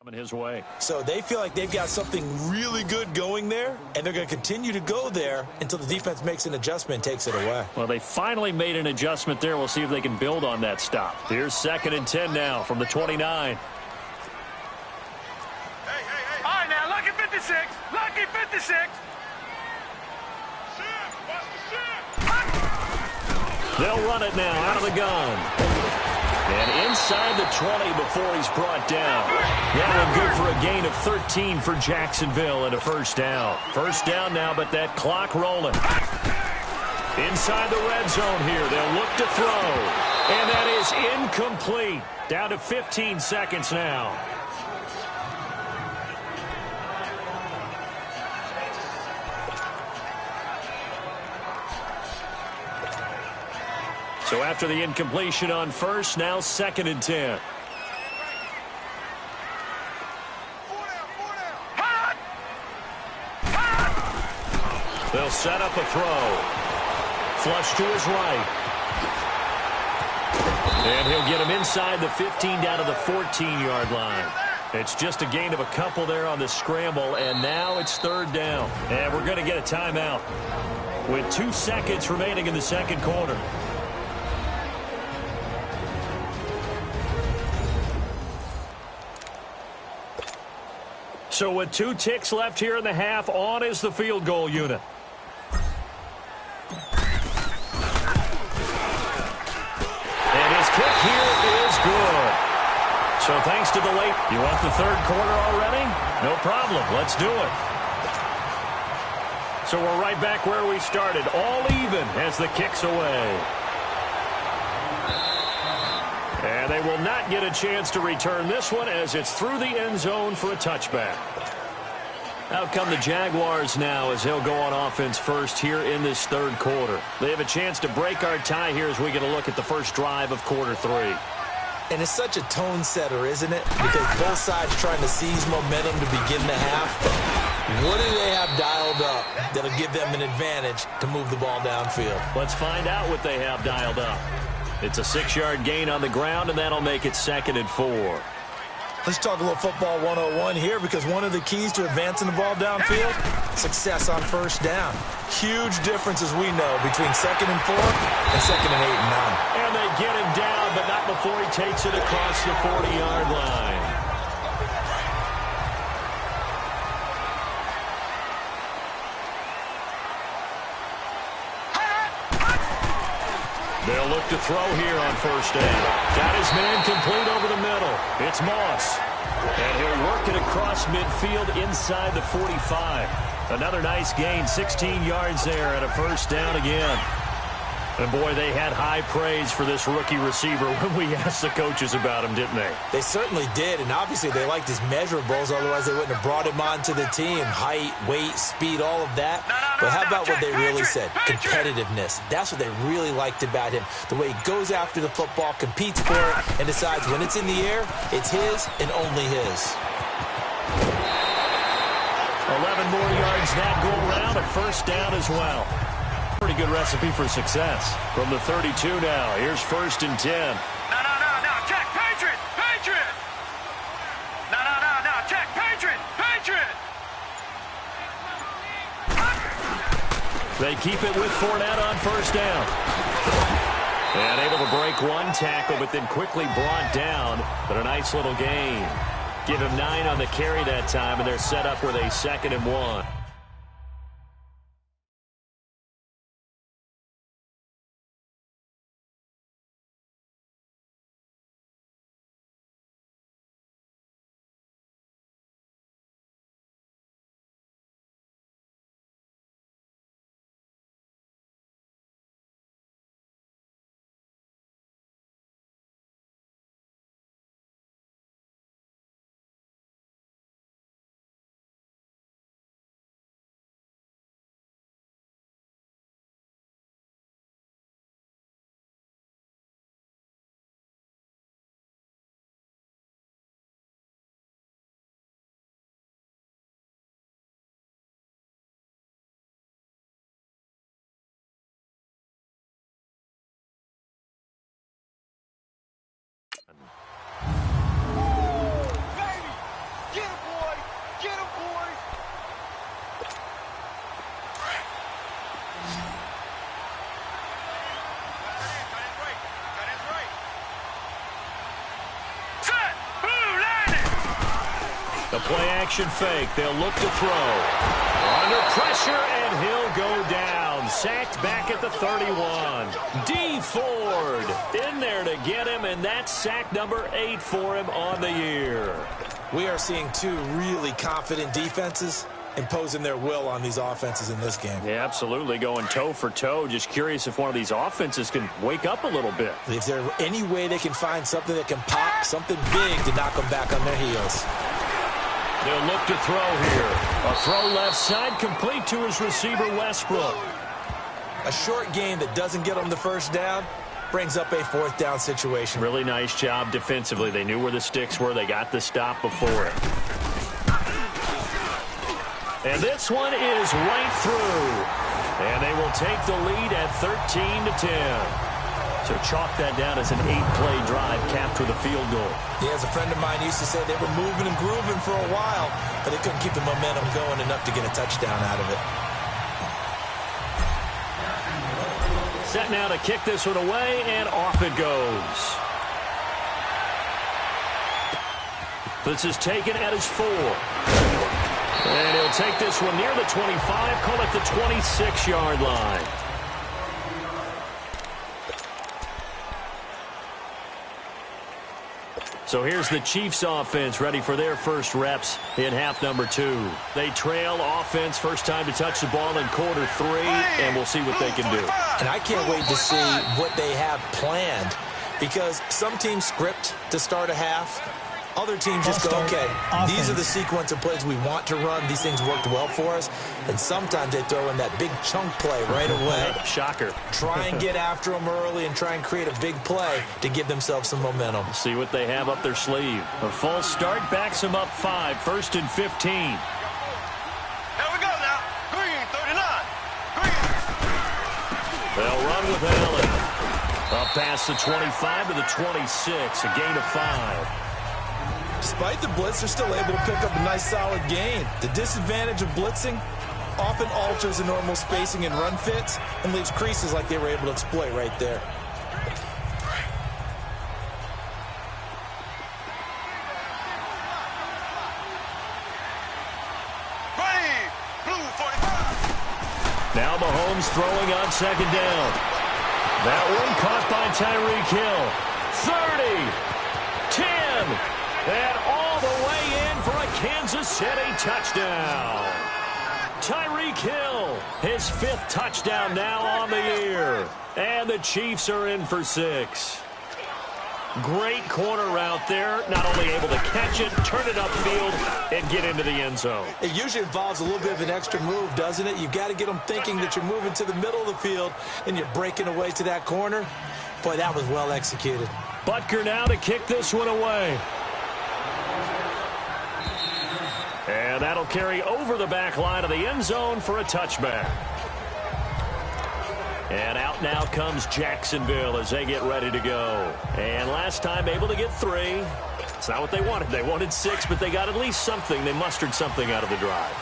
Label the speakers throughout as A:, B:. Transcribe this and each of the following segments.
A: coming his way.
B: So they feel like they've got something really good going there, and they're going to continue to go there until the defense makes an adjustment and takes it away.
A: Well, they finally made an adjustment there. We'll see if they can build on that stop. Here's 2nd and 10 now from the 29.
C: All right, now, lucky 56. Lucky 56.
A: They'll run it now out of the gun. And inside the 20 before he's brought down. That one good for a gain of 13 for Jacksonville and a first down. First down now, but that clock rolling. Inside the red zone here. They'll look to throw. And that is incomplete. Down to 15 seconds now. So after the incompletion on first, now 2nd and 10. They'll set up a throw. Flush to his right. And he'll get him inside the 15 down to the 14-yard line. It's just a gain of a couple there on the scramble, and now it's 3rd down. And we're going to get a timeout with 2 seconds remaining in the second quarter. So with 2 ticks left here in the half, on is the field goal unit. And his kick here is good. So thanks to the late, you want the 3rd quarter already? No problem. Let's do it. So we're right back where we started, all even as the kick's away. And they will not get a chance to return this one as it's through the end zone for a touchback. Out come the Jaguars now as they'll go on offense first here in this 3rd quarter. They have a chance to break our tie here as we get a look at the first drive of quarter 3.
B: And it's such a tone setter, isn't it? Because both sides trying to seize momentum to begin the half. What do they have dialed up that'll give them an advantage to move the ball downfield?
A: Let's find out what they have dialed up. It's a 6-yard gain on the ground, and that'll make it 2nd and 4.
B: Let's talk a little football 101 here, because one of the keys to advancing the ball downfield, success on first down. Huge difference, as we know, between 2nd and 4 and 2nd and 8 and 9.
A: And they get him down, but not before he takes it across the 40-yard line. They'll look to throw here on first down. Got his man complete over the middle. It's Moss. And he'll work it across midfield inside the 45. Another nice gain, 16 yards there and a first down again. And, boy, they had high praise for this rookie receiver when we asked the coaches about him, didn't they?
B: They certainly did, and obviously they liked his measurables. Otherwise, they wouldn't have brought him onto the team. Height, weight, speed, all of that. But how about what they really said? Competitiveness. That's what they really liked about him. The way he goes after the football, competes for it, and decides when it's in the air, it's his and only his.
A: 11 more yards that go around, a first down as well. Pretty good recipe for success. From the 32 now, here's 1st and 10.
C: No, check, Patriot, Patriot. No, check, Patriot, Patriot.
A: They keep it with Fournette on first down. And able to break one tackle, but then quickly brought down. But a nice little gain. Give him 9 on the carry that time, and they're set up with a 2nd and 1. Play action fake. They'll look to throw. Under pressure, and he'll go down. Sacked back at the 31. D. Ford in there to get him, and that's sack number 8 for him on the year.
B: We are seeing two really confident defenses imposing their will on these offenses in this game.
A: Yeah, absolutely, going toe for toe. Just curious if one of these offenses can wake up a little bit.
B: Is there any way they can find something that can pop, something big to knock them back on their heels?
A: They'll look to throw here. A throw left side, complete to his receiver, Westbrook.
B: A short game that doesn't get them the first down brings up a fourth down situation.
A: Really nice job defensively. They knew where the sticks were. They got the stop before it. And this one is right through. And they will take the lead at 13-10. So chalk that down as an 8-play drive, capped with a field goal.
B: Yeah, as a friend of mine used to say, they were moving and grooving for a while, but they couldn't keep the momentum going enough to get a touchdown out of it.
A: Set now to kick this one away, and off it goes. This is taken at his 4. And he'll take this one near the 25, call it the 26-yard line. So here's the Chiefs offense ready for their first reps in half number 2. They trail offense, first time to touch the ball in quarter 3, and we'll see what they can do.
B: And I can't wait to see what they have planned, because some teams script to start a half. Other teams just go, okay, these are the sequence of plays we want to run. These things worked well for us. And sometimes they throw in that big chunk play right away.
A: Shocker.
B: Try and get after them early and try and create a big play to give themselves some momentum.
A: See what they have up their sleeve. A false start backs them up 5, 1st and 15.
C: Here we go now. Green, 39. Green.
A: They'll run with Allen. Up past the 25 to the 26, a gain of 5.
B: Despite the blitz, they're still able to pick up a nice solid gain. The disadvantage of blitzing often alters the normal spacing and run fits and leaves creases like they were able to exploit right there.
C: Blue 45.
A: Now Mahomes throwing on second down. That one caught by Tyreek Hill. 30, 10. And all the way in for a Kansas City touchdown. Tyreek Hill, his 5th touchdown now on the year. And the Chiefs are in for 6. Great corner route there. Not only able to catch it, turn it upfield, and get into the end zone.
B: It usually involves a little bit of an extra move, doesn't it? You've got to get them thinking that you're moving to the middle of the field and you're breaking away to that corner. Boy, that was well executed.
A: Butker now to kick this one away. And that'll carry over the back line of the end zone for a touchback. And out now comes Jacksonville as they get ready to go. And last time able to get 3. It's not what they wanted. They wanted 6, but they got at least something. They mustered something out of the drive.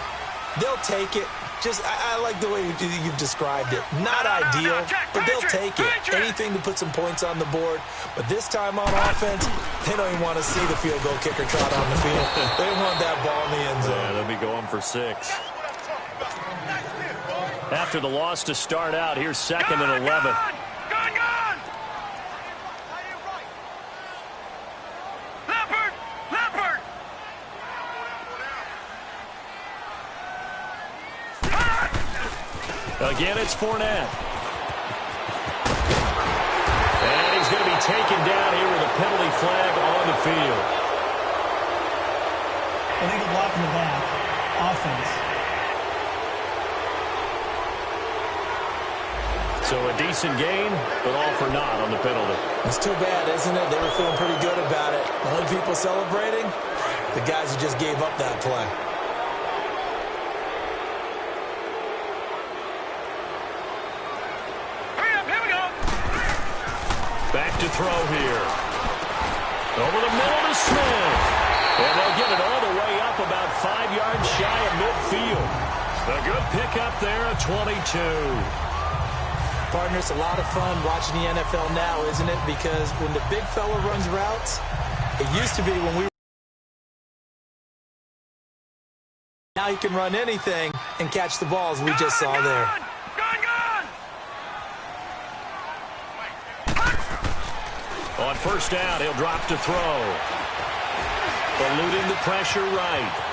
B: They'll take it. Just, I like the way you've described it. Not ideal, but they'll take it. Anything to put some points on the board. But this time on offense, they don't even want to see the field goal kicker trot on the field. They want that ball in the end zone.
A: Yeah, they'll be going for 6. After the loss to start out, here's 2nd and 11. Again, it's Fournette. And he's going to be taken down here with a penalty flag on the field.
D: Illegal block in the back. Offense.
A: So a decent gain, but all for naught on the penalty.
B: It's too bad, isn't it? They were feeling pretty good about it. The only people celebrating, the guys who just gave up that play.
A: Back to throw here. Over the middle to Smith. And they'll get it all the way up about 5 yards shy of midfield. A good pickup there at 22.
B: Partner, it's a lot of fun watching the NFL now, isn't it? Because when the big fella runs routes, it used to be when we Now he can run anything and catch the balls we just saw there.
A: On first down, he'll drop to throw. Eluding the pressure right.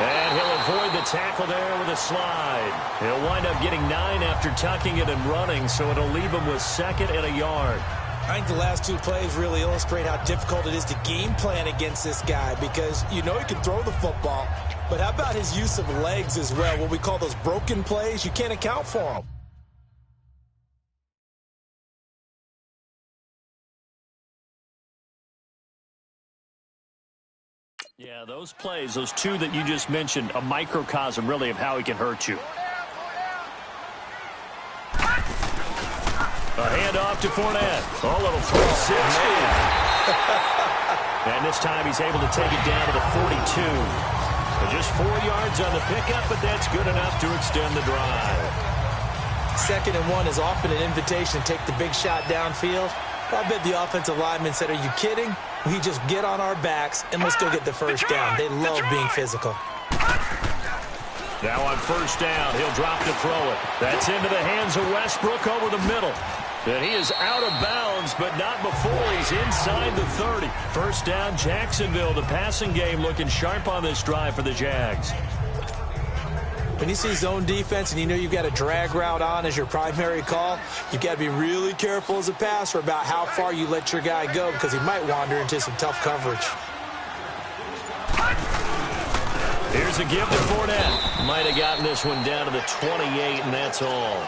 A: And he'll avoid the tackle there with a slide. He'll wind up getting 9 after tucking it and running, so it'll leave him with 2nd and a yard.
B: I think the last 2 plays really illustrate how difficult it is to game plan against this guy because you know he can throw the football. But how about his use of legs as well? What we call those broken plays, you can't account for them.
A: Yeah, those plays, those 2 that you just mentioned, a microcosm really of how he can hurt you. A handoff to Fournette. Oh, little 360. And this time he's able to take it down to the 42. So just 4 yards on the pickup, but that's good enough to extend the drive.
B: 2nd and 1 is often an invitation to take the big shot downfield. I bet the offensive lineman said, are you kidding? We just get on our backs and let's go get the first down. They love being physical.
A: Now on first down, he'll drop to throw it. That's into the hands of Westbrook over the middle. And he is out of bounds, but not before he's inside the 30. First down, Jacksonville. The passing game looking sharp on this drive for the Jags.
B: When you see zone defense and you know you've got a drag route on as your primary call, you've got to be really careful as a passer about how far you let your guy go because he might wander into some tough coverage.
A: Here's a give to Fournette. Might have gotten this one down to the 28, and that's all.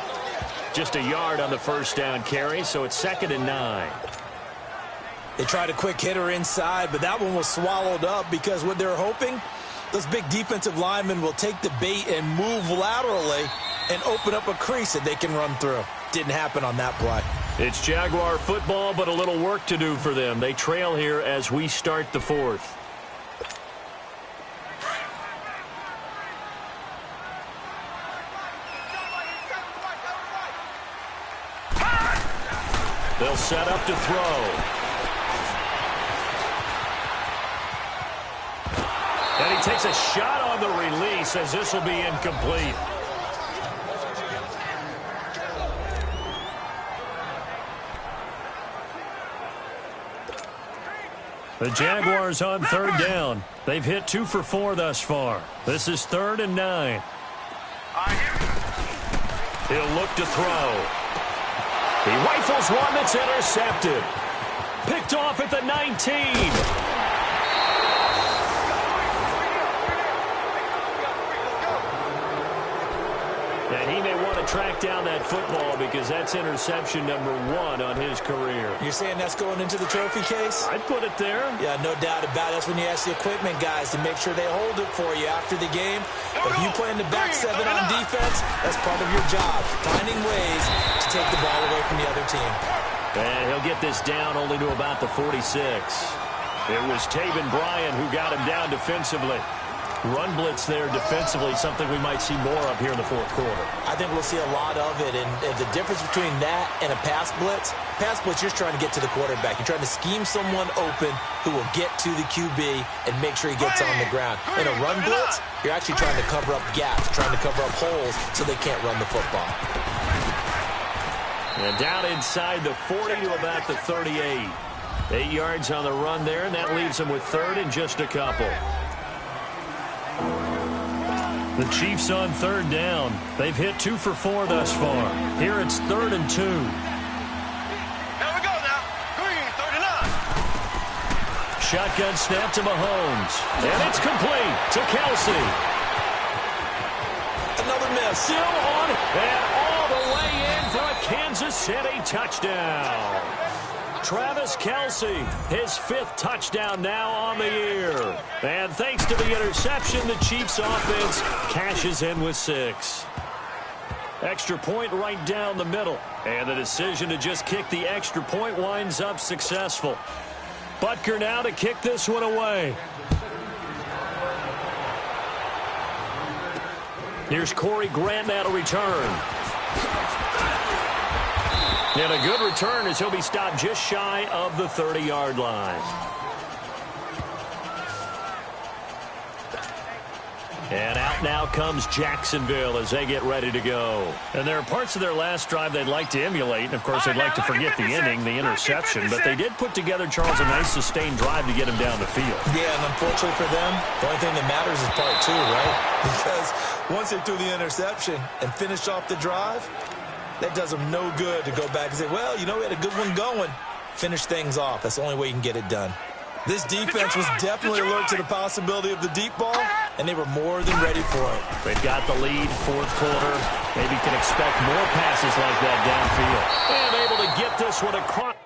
A: Just a yard on the first down carry, so it's 2nd and 9.
B: They tried a quick hitter inside, but that one was swallowed up because what they're hoping, those big defensive linemen will take the bait and move laterally and open up a crease that they can run through. Didn't happen on that play.
A: It's Jaguar football, but a little work to do for them. They trail here as we start the 4th. They'll set up to throw. And he takes a shot on the release as this will be incomplete. The Jaguars on 3rd down. They've hit 2 for 4 thus far. This is 3rd and 9. He'll look to throw. He rifles one that's intercepted. Picked off at the 19. And he may want to track down that football because that's interception number 1 on his career.
B: You're saying that's going into the trophy case?
A: I'd put it there.
B: Yeah, no doubt about it. That's when you ask the equipment guys to make sure they hold it for you after the game. But if you play in the back 7 on defense, that's part of your job, finding ways to take the ball away from the other team.
A: And he'll get this down only to about the 46. It was Taven Bryan who got him down defensively. Run blitz there defensively, something we might see more of here in the 4th quarter.
B: I think we'll see a lot of it, and the difference between that and a pass blitz, you're trying to get to the quarterback. You're trying to scheme someone open who will get to the QB and make sure he gets on the ground. In a run blitz, you're actually trying to cover up gaps, trying to cover up holes so they can't run the football.
A: And down inside the 40 to about the 38. 8 yards on the run there, and that leaves them with 3rd and just a couple. The Chiefs on 3rd down. They've hit 2 for 4 thus far. Here it's 3rd and 2.
C: Here we go now. Green, 39.
A: Shotgun snap to Mahomes. And it's complete to Kelsey.
B: Another miss.
A: Still on and all the way in for a Kansas City touchdown. Travis Kelsey, his 5th touchdown now on the year. And thanks to the interception, the Chiefs offense cashes in with 6. Extra point right down the middle. And the decision to just kick the extra point winds up successful. Butker now to kick this one away. Here's Corey Grant now to return. And a good return as he'll be stopped just shy of the 30-yard line. And out now comes Jacksonville as they get ready to go. And there are parts of their last drive they'd like to emulate. And, of course, they'd like to forget the ending, the interception. But they did put together, Charles, a nice sustained drive to get him down the field.
B: Yeah, and unfortunately for them, the only thing that matters is part two, right? Because once they threw the interception and finished off the drive, that does them no good to go back and say, well, you know, we had a good one going. Finish things off. That's the only way you can get it done. This defense was definitely alert to the possibility of the deep ball, and they were more than ready for it.
A: They've got the lead, fourth quarter. Maybe can expect more passes like that downfield. And able to get this one across.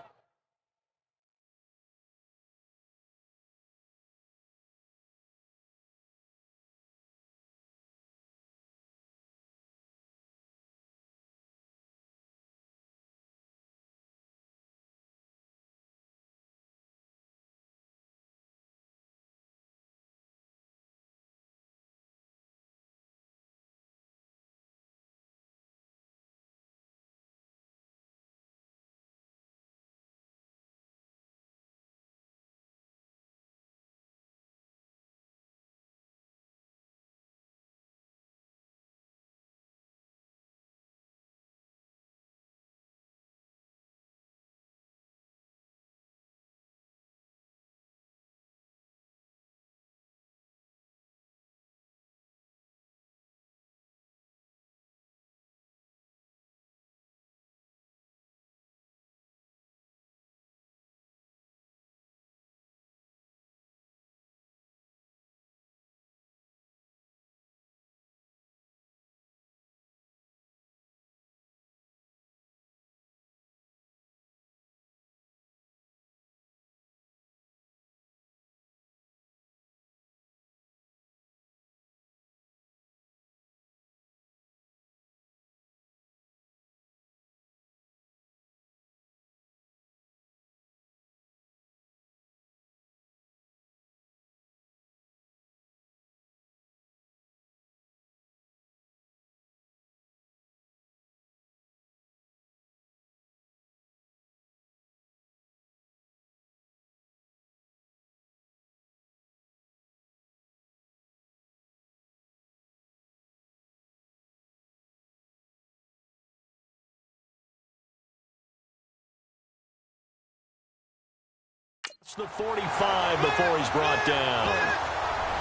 A: It's the 45 before he's brought down.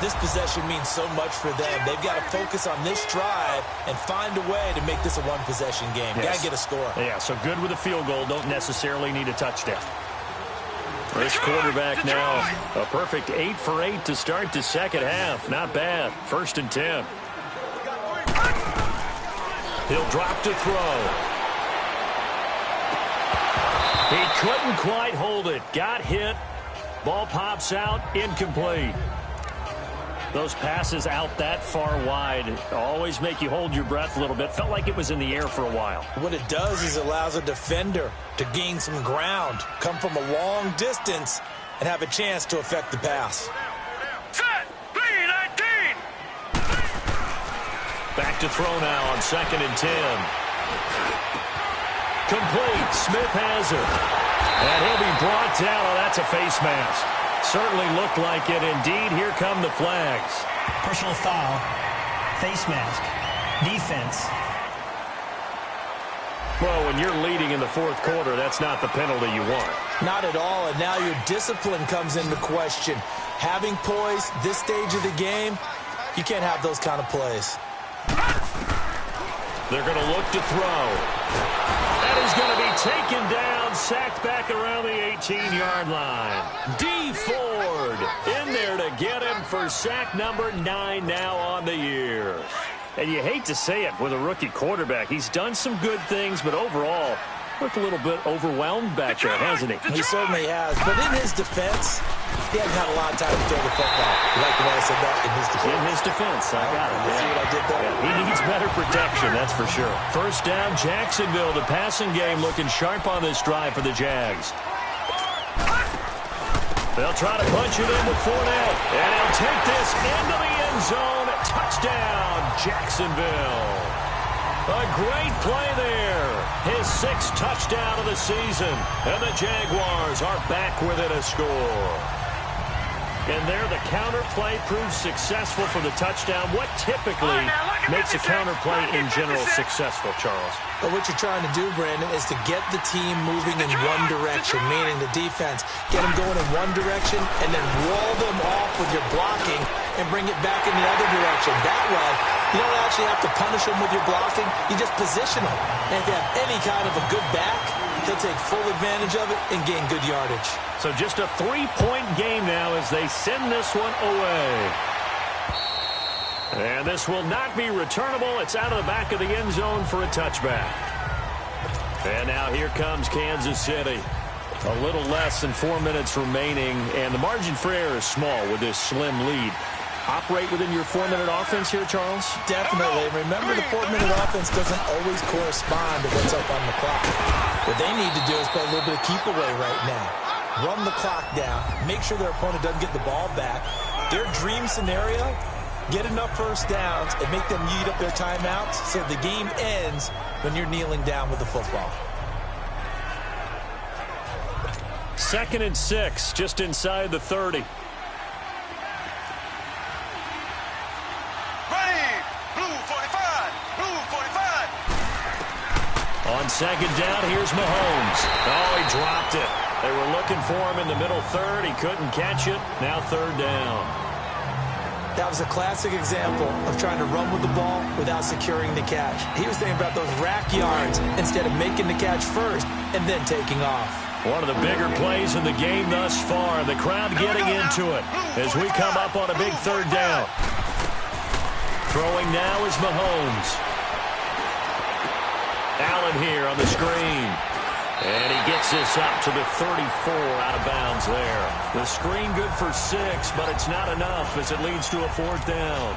B: This possession means so much for them. They've got to focus on this drive and find a way to make this a one-possession game.
A: Yes.
B: Got to get a score.
A: Yeah, so good with a field goal. Don't necessarily need a touchdown. This quarterback now, a perfect 8 for 8 to start the second half. Not bad. 1st and 10. He'll drop to throw. He couldn't quite hold it. Got hit. Ball pops out. Incomplete. Those passes out that far wide always make you hold your breath a little bit. Felt like it was in the air for a while.
B: What it does is it allows a defender to gain some ground, come from a long distance, and have a chance to affect the pass.
C: Set, 3-19.
A: Back to throw now on 2nd and 10. Complete. Smith has it. And he'll be brought down. Oh, that's a face mask. Certainly looked like it. Indeed, here come the flags.
D: Personal foul, face mask, defense.
A: Well, when you're leading in the fourth quarter, that's not the penalty you want.
B: Not at all, and now your discipline comes into question. Having poise this stage of the game, you can't have those kind of plays.
A: They're going to look to throw. That is going to be taken down, sacked back around the 18-yard line. D. Ford in there to get him for sack number 9 now on the year. And you hate to say it with a rookie quarterback. He's done some good things, but overall, looked a little bit overwhelmed back there, hasn't he?
B: He certainly has. But in his defense, he hasn't had a lot of time to throw the football. You like the way I said that? In his defense.
A: In his defense, I got it.
B: You see what I did there?
A: Yeah, he needs better protection, that's for sure. 1st down, Jacksonville. The passing game looking sharp on this drive for the Jags. They'll try to punch it in with Fournette. And he'll take this into the end zone. Touchdown, Jacksonville. A great play there. His 6th touchdown of the season. And the Jaguars are back within a score. And there the counter play proves successful for the touchdown. What typically makes a counter play in general successful, Charles?
B: Well, what you're trying to do, Brandon, is to get the team moving in one direction, meaning the defense. Get them going in one direction and then wall them off with your blocking and bring it back in the other direction. That way, you don't actually have to punish them with your blocking. You just position them. And if you have any kind of a good back, he'll take full advantage of it and gain good yardage.
A: So just a 3-point game now as they send this one away. And this will not be returnable. It's out of the back of the end zone for a touchback. And now here comes Kansas City. A little less than 4 minutes remaining, and the margin for error is small with this slim lead. Operate within your 4-minute offense here, Charles?
B: Definitely. Remember, the 4-minute offense doesn't always correspond to what's up on the clock. What they need to do is play a little bit of keep away right now. Run the clock down. Make sure their opponent doesn't get the ball back. Their dream scenario, get enough first downs and make them eat up their timeouts so the game ends when you're kneeling down with the football.
A: 2nd and 6, just inside the 30. On 2nd down, here's Mahomes. Oh, he dropped it. They were looking for him in the middle third. He couldn't catch it. Now 3rd down.
B: That was a classic example of trying to run with the ball without securing the catch. He was thinking about those rack yards instead of making the catch first and then taking off.
A: One of the bigger plays in the game thus far. The crowd getting into it as we come up on a big 3rd down. Throwing now is Mahomes. Allen here on the screen. And he gets this up to the 34 out of bounds there. The screen good for 6, but it's not enough as it leads to a 4th down.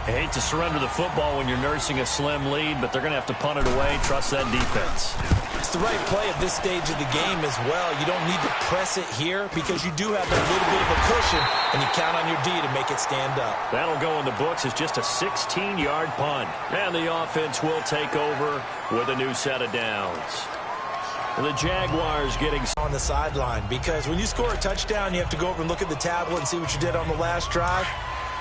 A: I hate to surrender the football when you're nursing a slim lead, but they're going to have to punt it away. Trust that defense.
B: It's the right play at this stage of the game as well. You don't need to press it here because you do have a little bit of a cushion, and you count on your D to make it stand up.
A: That'll go in the books as just a 16-yard punt. And the offense will take over with a new set of downs. The Jaguars getting
B: on the sideline because when you score a touchdown, you have to go over and look at the tablet and see what you did on the last drive.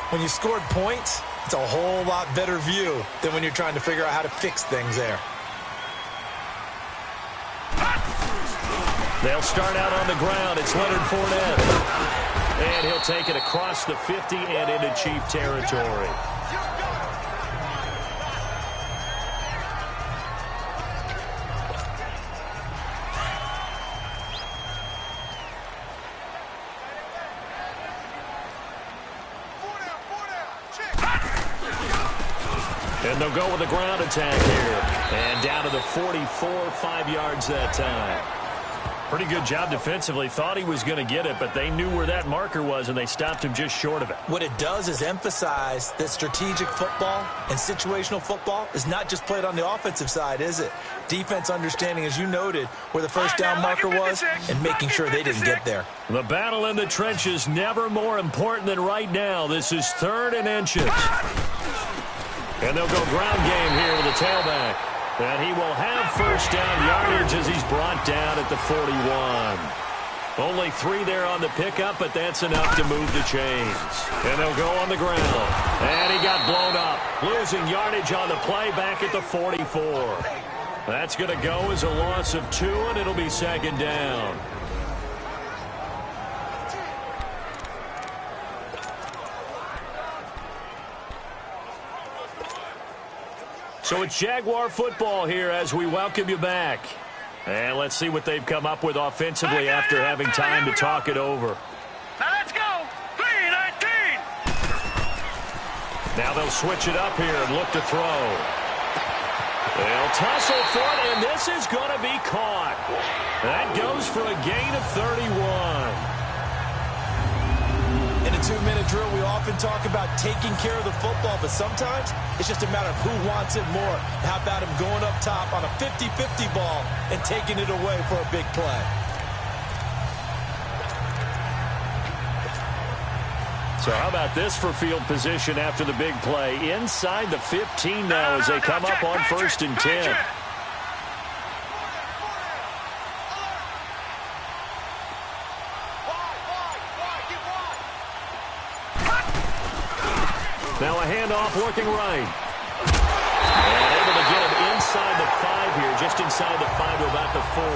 B: When you scored points, it's a whole lot better view than when you're trying to figure out how to fix things there.
A: They'll start out on the ground. It's Leonard Fournette. And he'll take it across the 50 and into Chief territory. And they'll go with the ground attack here. And down to the 44, 5 yards that time. Pretty good job defensively. Thought he was going to get it, but they knew where that marker was, and they stopped him just short of it.
B: What it does is emphasize that strategic football and situational football is not just played on the offensive side, is it? Defense understanding, as you noted, where the first down marker was and making sure they didn't get there.
A: The battle in the trenches never more important than right now. This is 3rd and inches. And they'll go ground game here with the tailback. And he will have first down yardage as he's brought down at the 41. Only 3 there on the pickup, but that's enough to move the chains. And they'll go on the ground. And he got blown up, losing yardage on the play back at the 44. That's going to go as a loss of 2, and it'll be 2nd down. So it's Jaguar football here as we welcome you back. And let's see what they've come up with offensively after having time to talk it over.
C: Now let's go. 3-19.
A: Now they'll switch it up here and look to throw. They'll tussle for it, and this is going to be caught. That goes for a gain of 31.
B: In a 2-minute drill, we often talk about taking care of the football, but sometimes it's just a matter of who wants it more. How about him going up top on a 50-50 ball and taking it away for a big play?
A: So how about this for field position after the big play? Inside the 15 now as they come up on 1st and 10. Now a handoff looking right. And able to get him inside the 5 here, just inside the 5 to about the 4.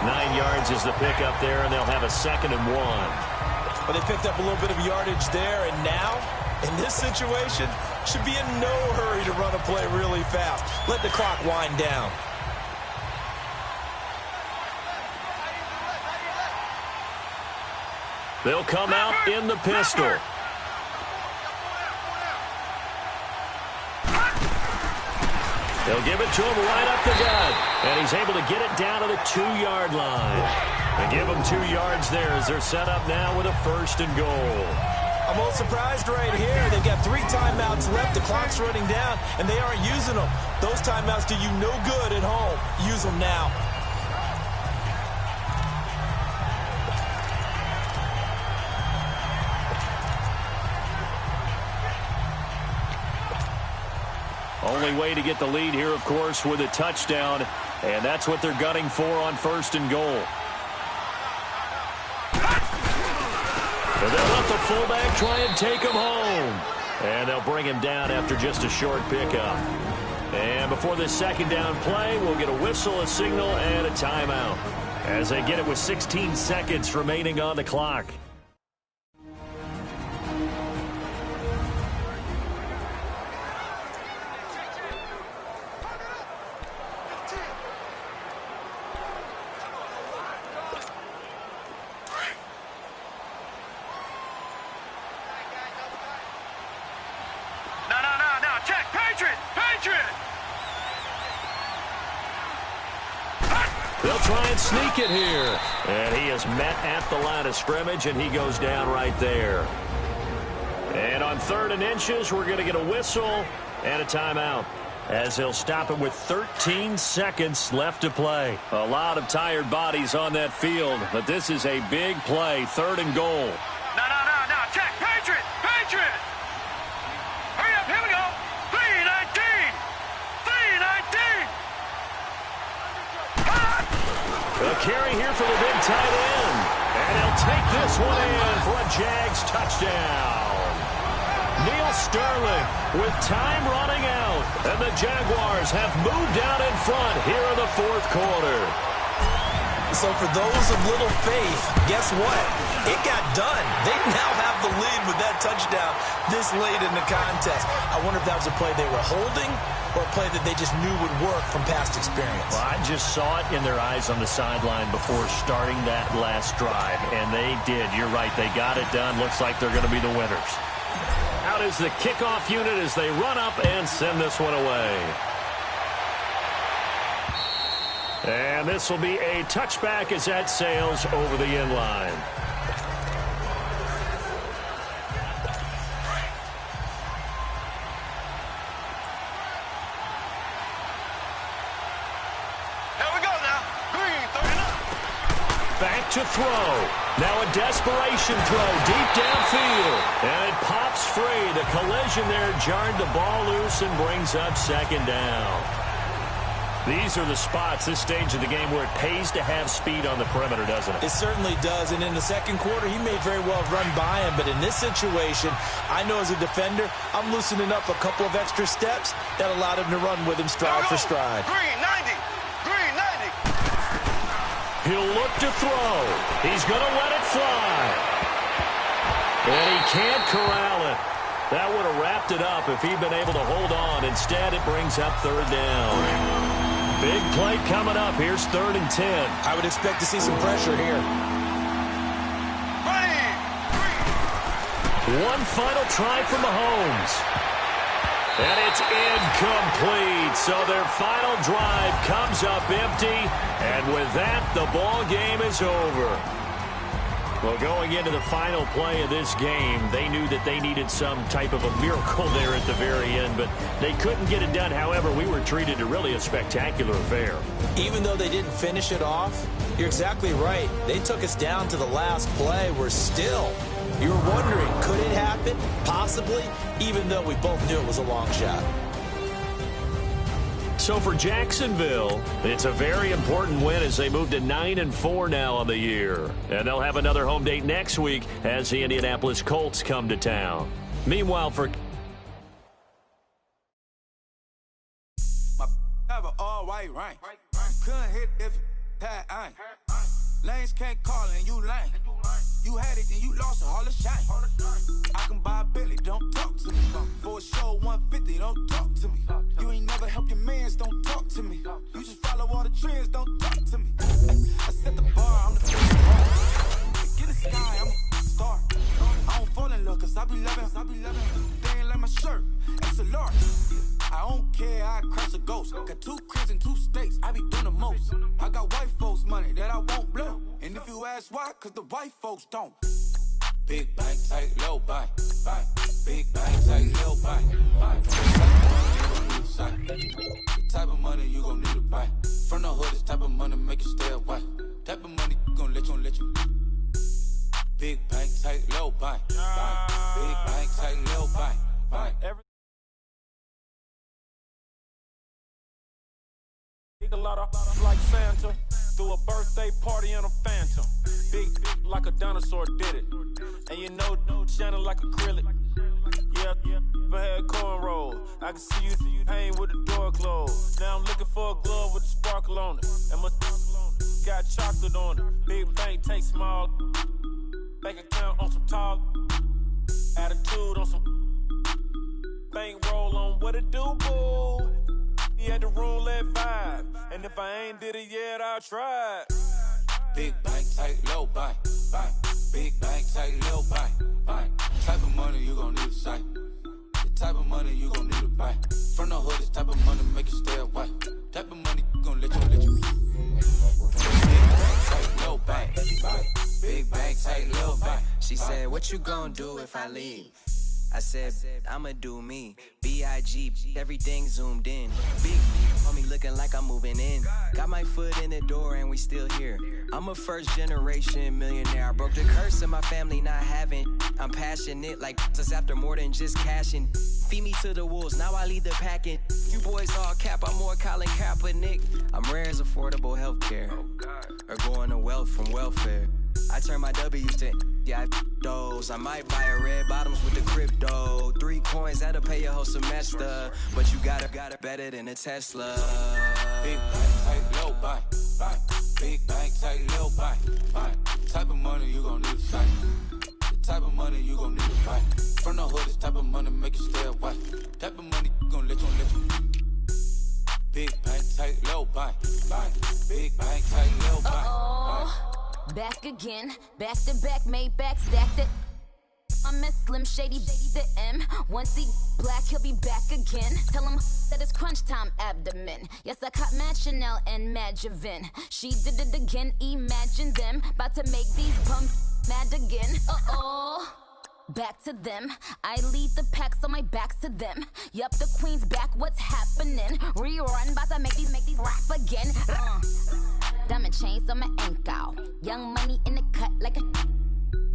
A: 9 yards is the pickup there, and they'll have a 2nd and 1.
B: Well, they picked up a little bit of yardage there, and now, in this situation, should be in no hurry to run a play really fast. Let the clock wind down.
A: They'll come out in the pistol. They'll give it to him right up the gut. And he's able to get it down to the 2-yard line. They give him 2 yards there as they're set up now with a 1st and goal.
B: I'm a little surprised right here. They've got 3 timeouts left. The clock's running down, and they aren't using them. Those timeouts do you no good at home. Use them now.
A: Only way to get the lead here, of course, with a touchdown, and that's what they're gunning for on 1st and goal. And they'll let the fullback try and take him home. And they'll bring him down after just a short pickup. And before this 2nd down play, we'll get a whistle, a signal, and a timeout as they get it with 16 seconds remaining on the clock. They'll try and sneak it here. And he is met at the line of scrimmage, and he goes down right there. And on 3rd and inches, we're going to get a whistle and a timeout as they'll stop him with 13 seconds left to play. A lot of tired bodies on that field, but this is a big play, 3rd and goal.
C: No, check, Patriot! Hurry up, here we go! 3-19!
A: A carry here for the big tight end. And he'll take this one in for a Jags touchdown. Neil Sterling with time running out. And the Jaguars have moved out in front here in the 4th quarter.
B: So for those of little faith, guess what? It got done. They now have the lead with that touchdown this late in the contest. I wonder if that was a play they were holding or a play that they just knew would work from past experience.
A: Well, I just saw it in their eyes on the sideline before starting that last drive, and they did. You're right. They got it done. Looks like they're going to be the winners. Out is the kickoff unit as they run up and send this one away. And this will be a touchback as that sails over the end line.
C: Here we go now. Green, 39.
A: Back to throw. Now a desperation throw deep downfield. And it pops free. The collision there jarred the ball loose and brings up 2nd down. These are the spots, this stage of the game, where it pays to have speed on the perimeter, doesn't it?
B: It certainly does, and in the 2nd quarter, he may very well run by him, but in this situation, I know as a defender, I'm loosening up a couple of extra steps that allowed him to run with him stride for stride.
C: Green, 90. Green, 90.
A: He'll look to throw. He's going to let it fly. And he can't corral it. That would have wrapped it up if he'd been able to hold on. Instead, it brings up 3rd down. Big play coming up. Here's 3rd and 10.
B: I would expect to see some pressure here.
A: One final try from Mahomes. And it's incomplete. So their final drive comes up empty. And with that, the ball game is over. Well, going into the final play of this game, they knew that they needed some type of a miracle there at the very end, but they couldn't get it done. However, we were treated to really a spectacular affair.
B: Even though they didn't finish it off, you're exactly right. They took us down to the last play. We're still, you were wondering, could it happen? Possibly, even though we both knew it was a long shot.
A: So for Jacksonville, it's a very important win as they move to 9-4 now on the year. And they'll have another home date next week as the Indianapolis Colts come to town. Meanwhile, for
E: white rain. Couldn't hit if it had ain't. Lanes can't call and you lame. You had it and you lost all the shine. I can buy a Billy, don't talk to me. For a show 150, don't talk to me. You ain't never help your mans, don't talk to me. You just follow all the trends, don't talk to me. I set the bar, I'm the first bar. Get in the sky, I'm a star. I don't fall in love cause I be loving. They ain't like my shirt, it's a large. I don't care, I crash a ghost. Got 2 cribs and 2 states, I be doing the most. I got white folks money that I won't blow. And if you ask why, cause the white folks don't. Big bank, tight, low buy. Big bank, tight, low buy. The type of money you gon' need to buy. From the hood, this type of money make you stay away. Type of money gon' let you. Big bank, tight, low buy. Big bank, tight, low buy.
F: A lot of like Santa, threw a birthday party in a phantom. Big like a dinosaur did it, and you know shining like acrylic. Yeah, I had cornrow. I can see you hang with the door closed. Now I'm looking for a glove with a sparkle on it, and my got chocolate on it. Big bank take small, bank account on some tall, attitude on some bank roll on what it do, boo. He had the roulette vibe, and if I ain't did it yet, I'll try.
E: Big bank, tight, low buy. Big bank, tight, low buy. Type of money you gon' need to sight. The type of money you gon' need to buy. From the hood, this type of money make you stay away. Type of money gon' let you. Big bank, tight, low buy. Big bank, tight, low buy.
G: She said, what you gon' do if I leave? I said, I'ma do me. B.I.G. Everything zoomed in. Big on me looking like I'm moving in. Got my foot in the door and we still here. I'm a first generation millionaire. I broke the curse of my family not having. I'm passionate like us after more than just cashing. Feed me to the wolves, now I lead the packing. You boys all cap, I'm more Colin Kaepernick. I'm rare as affordable healthcare. Or going to wealth from welfare. I turn my W's to those. I might buy a red bottoms with the crypto. 3 coins, that'll pay your whole semester. But you got it better than a Tesla.
E: Big bank, tight, low buy. Big bank, tight, low buy. Type of money you gon' need to sight. The type of money you gon' need to buy. From the hood, this type of money make you stay away. Type of money gon' let you. Big bank, tight, low buy. Big bank, tight, low buy.
H: Back again, back to back, made back, stacked it. I'm a Slim Shady, the M. Once he black, he'll be back again. Tell him that it's crunch time abdomen. Yes, I caught Mad Chanel and Mad Javin. She did it again, imagine them. About to make these bums mad again. Back to them. I lead the pack, so my back's to them. Yup, the queen's back, what's happening? Rerun, about to make these rap again. Diamond chains on my ankle. Young money in the cut like a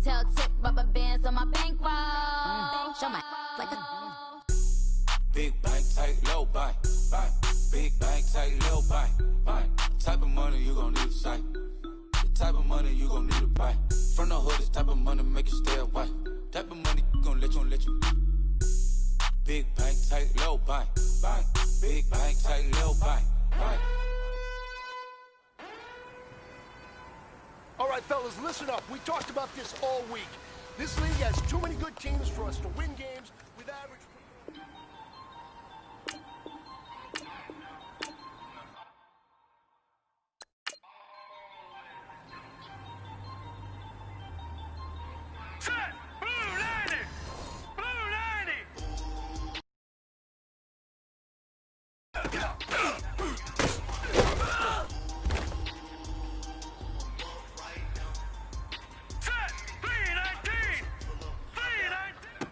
H: tail tip, rubber bands on my bankroll. Show my like a
E: Big bank, tight, low buy. Big bank, tight, low buy. Type of money you gon' need to sight. The type of money you gon' need to buy. From the hood, this type of money make you stay away. Type of money gon' let you. Big bank, tight, low buy. Big bank, tight, low buy.
I: All right, fellas, listen up. We talked about this all week. This league has too many good teams for us to win games with average...
C: Set! Blue 90! Blue 90! Set! 319! 319!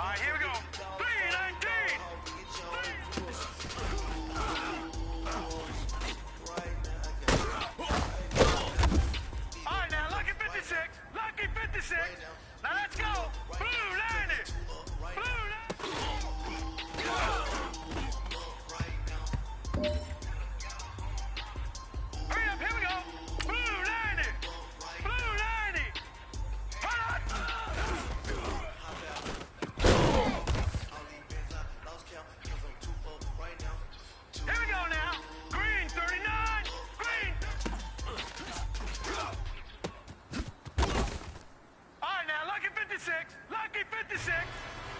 C: right, here we go. 319. All right, now, lucky 56. Lucky 56. Now, let's go. Blue 90. Blue 90. Hurry up, here we go. Blue 90. Blue 90. Hold on. Here we go now. Green 39. Green. All right, now, lucky 56. Lucky 56.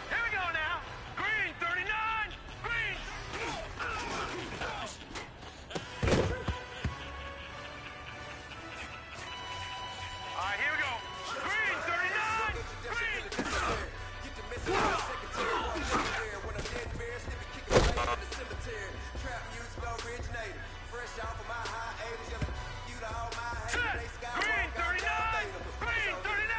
C: Here we go now. Green 39. Green. All right, here we go. Green 39. Green. Green 39. Green 39.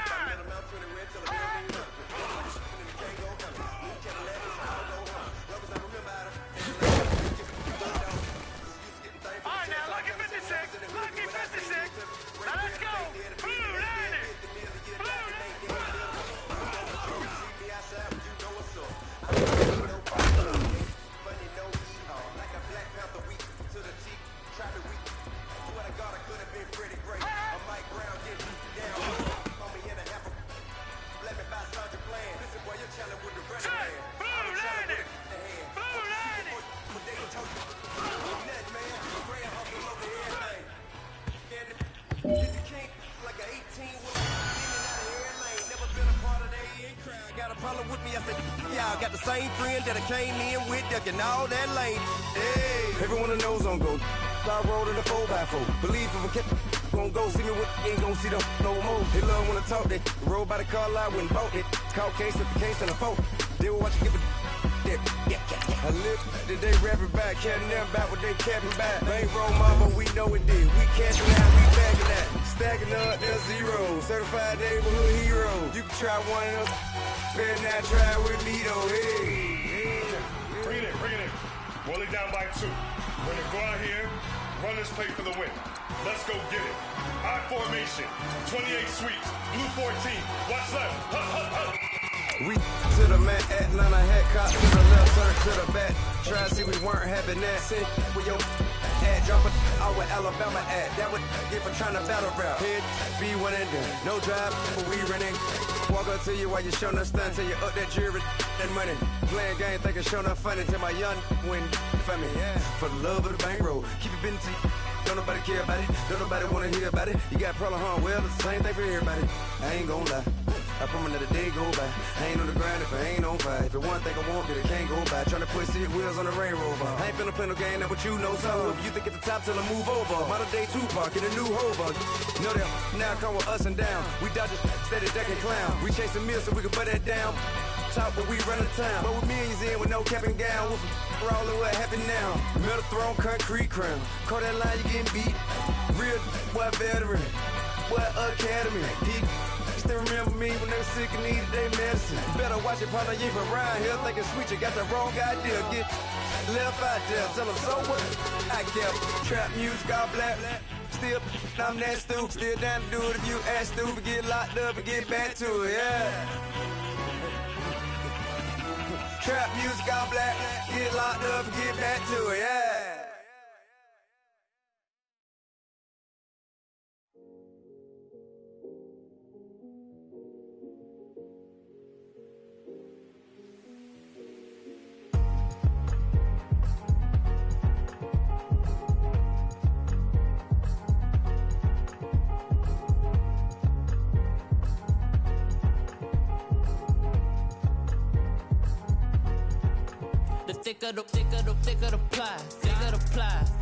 C: All right, now, lucky 56. Lucky 56. Now, let's go. Blue 90. Blue 90. Blue 90.
J: Got a problem with me, I said, y'all got the same friend that I came in with, ducking all that lane. Hey, everyone that knows on go. I rolled in a 4x4. Believe if a cat gon' go see me with, ain't gon' see them no more. They love when I talk, they roll by the car lot when bought it. Call case at the case and a phone. They will watch you give it. I live today, rapping back, catching them back what they capping back. Bankroll mama, we know it did. We cashing out, we bagging that. Stacking up, there's zero. Certified neighborhood hero. You can try one of them. Better not try with me though. Hey.
K: Bring it in. Roll it down by 2. We're gonna go out here, run this play for the win. Let's go get it. I formation, 28 sweeps, blue 14. Watch left.
J: We to the man, Atlanta hat cop to the left, turn to the back. Try to see we weren't having that. Sit with your ad, drop it out with Alabama ad. That would get for trying to battle rap. Head, be one and done. No drive, but we running. Walk up to you while you showing us stun. Till you up that jewelry and money. Playing game, thinking showing up funny. Till my young win for me. Yeah. For the love of the bankroll. Keep it been to you. Don't nobody care about it. Don't nobody wanna hear about it. You got a problem, huh? Well, it's the same thing for everybody. I ain't gon' lie. I promise that a day go by. I ain't on the grind if I ain't on fire. If it one thing I want, then it can't go by. Tryna put seat wheels on the railroad. I ain't finna play no game, that what you know. So if you think at the top till I move over. Model day Tupac in a new hover. Know that now come with us and down. We dodge it, steady decking clown. We chasing meals so we can butt that down. Top, but we run the town. But with millions in with no cap and gown. We're all in what happened now. Metal throne, concrete crown. Call that line, you getting beat. Real, what veteran. What academy. Still remember me when they were sick and needed their medicine. Better watch it, partner, you from around here thinking sweet, you got the wrong idea. Get left out there, tell them so what? I kept trap music all black. Still, I'm that stupid. Still down to do it if you act stupid. Get locked up and get back to it, yeah. Trap music all black. Get locked up and get back to it, yeah.
L: Thicker the ply,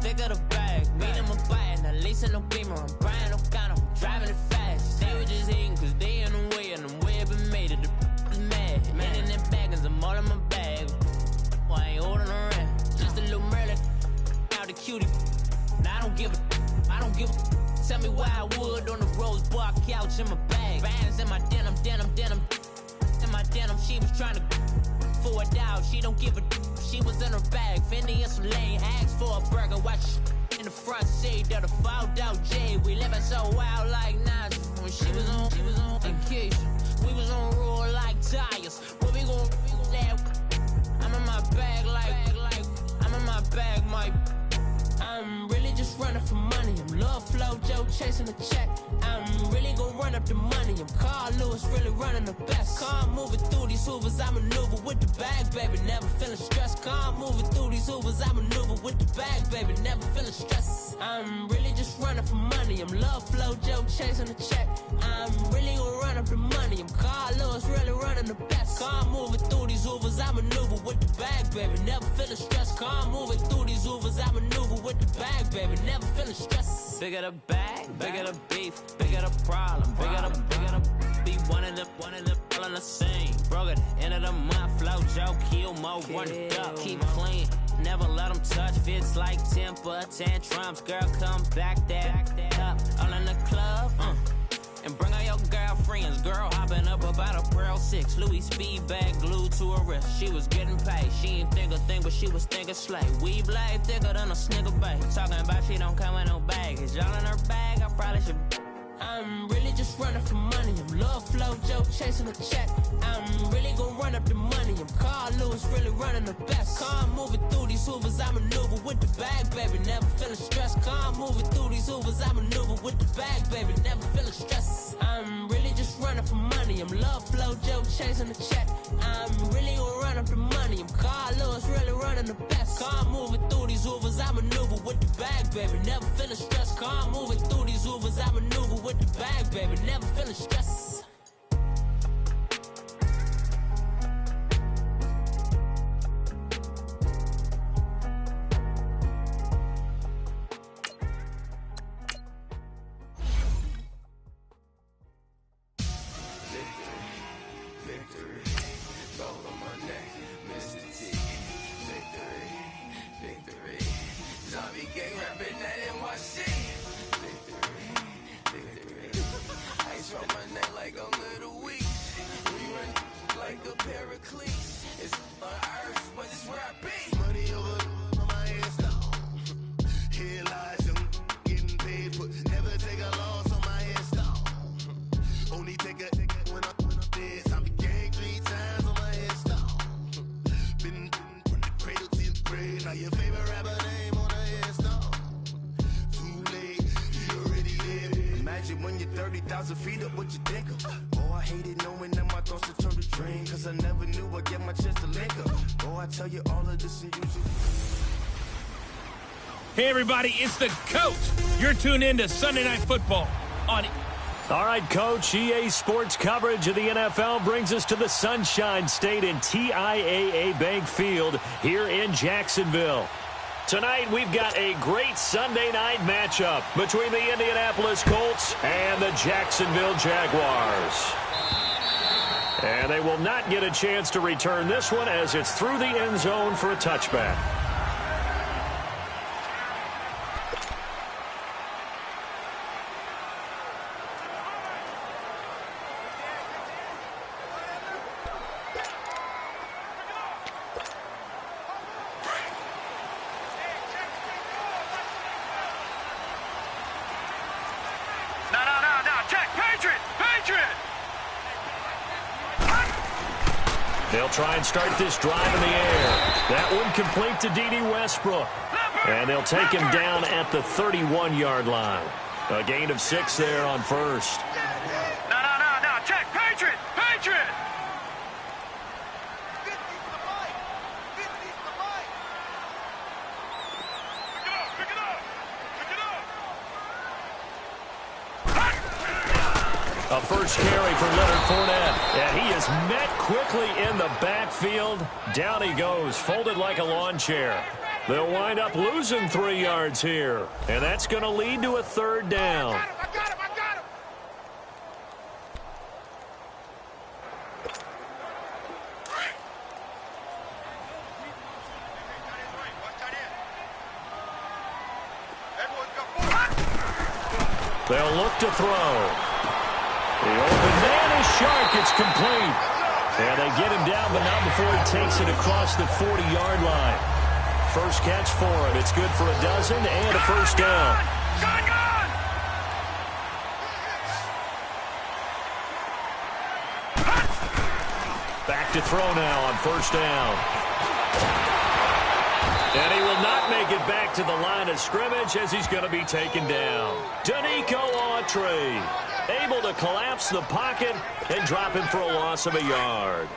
L: thicker the bag. Mean I'm a buy, now lacing no beamer. I'm Brian O'Connor, driving it fast. They were just hating cause they in the way, and the way I've been made it. The is mad. Man in them baggins, I'm all in my bag. Well, I ain't holding around. Just a little Merlin, out the cutie. Now I don't give a. Tell me why I would on the rose bar couch in my bag. Bands in my denim. In my denim, she was trying to. do or die. She don't give a she was in her bag. Fendi and some lane, asked for a burger. Watch in the front seat of the fouled out J. We living so wild like Nas. When she was on in case we was on roll like tires. What we gon' I'm in my bag like I'm in my bag, Mike. I'm really just running for money. I'm Love Flow Joe chasing the check. I'm really gon' run up the money. I'm Carl Lewis, really running the best. Car moving through these Hoovers, I maneuver with the bag, baby. Never feeling stressed. Car moving through these Hoovers, I maneuver with the bag, baby. Never feeling stressed. I'm really just running for money. I'm Love Flow Joe chasing the check. I'm really gon' run up the money. I'm Carl Lewis, really running the best. Car moving through these Hoovers, I maneuver with the bag, baby. Never feeling stressed. Car moving through these Hoovers, I maneuver with the bag, baby. Never feeling stressed.
M: Bigger the bag, bigger the beef, bigger the problem, bigger the be one of the all in the same. Broke at the end of the month, flow Joe, kill mo, run it up, keep clean. Never let them touch, fits like temper tantrums. Girl, come back that up, all in the club, and bring all your girlfriends. Girl hopping up about a Pearl 6 Louis speed bag glued to her wrist. She was getting paid, she ain't think a thing, but she was thinking slay. We blade thicker than a Snicker bag. Talking about she don't come with no baggage. All in her bag, I probably should.
L: I'm really just running for money. I'm Love Flow Joe chasing a check. I'm really gon' run up the money. I'm Carl Lewis, really running the best. Car moving through these Hoovers, I maneuver with the bag, baby. Never feeling stressed. Car moving through these Hoovers, I maneuver with the bag, baby. Never feeling stressed. I'm really just running for money. I'm Love Flow Joe chasing a check. I'm really gon' run up the money. I'm Carl Lewis, really running the best. Car moving through these Hoovers, I maneuver with the bag, baby. Never feeling stressed. Car moving through these Hoovers, I maneuver with the bag, baby. Never feeling stressed.
E: When you're 30,000 feet up, what you think of? Oh, I hated knowing that my thoughts would turn to dream, cause I never knew I'd get my chance to link up. Oh, I tell you all of this and usually.
N: Hey everybody, it's the Coach. You're tuned in to Sunday Night Football on.
A: All right, Coach, EA Sports coverage of the NFL brings us to the Sunshine State in TIAA Bank Field here in Jacksonville. Tonight, we've got a great Sunday night matchup between the Indianapolis Colts and the Jacksonville Jaguars. And they will not get a chance to return this one as it's through the end zone for a touchback. They'll try and start this drive in the air. That one complete to D.D. Westbrook. And they'll take him down at the 31-yard line. A gain of 6 there on first.
C: No. Check. Patriot. Pick it up.
A: A first carry for Leonard Fournette. And he is met quickly in the backfield. Down he goes, folded like a lawn chair. They'll wind up losing 3 yards here. And that's going to lead to a third down.
C: I got him.
A: They'll look to throw. The open man is sharp. It's complete. And they get him down, but not before he takes it across the 40-yard line. First catch for him. It's good for a dozen and a first down. Back to throw now on first down. And he will not make it back to the line of scrimmage as he's going to be taken down. Danico Autry able to collapse the pocket and drop him for a loss of a yard.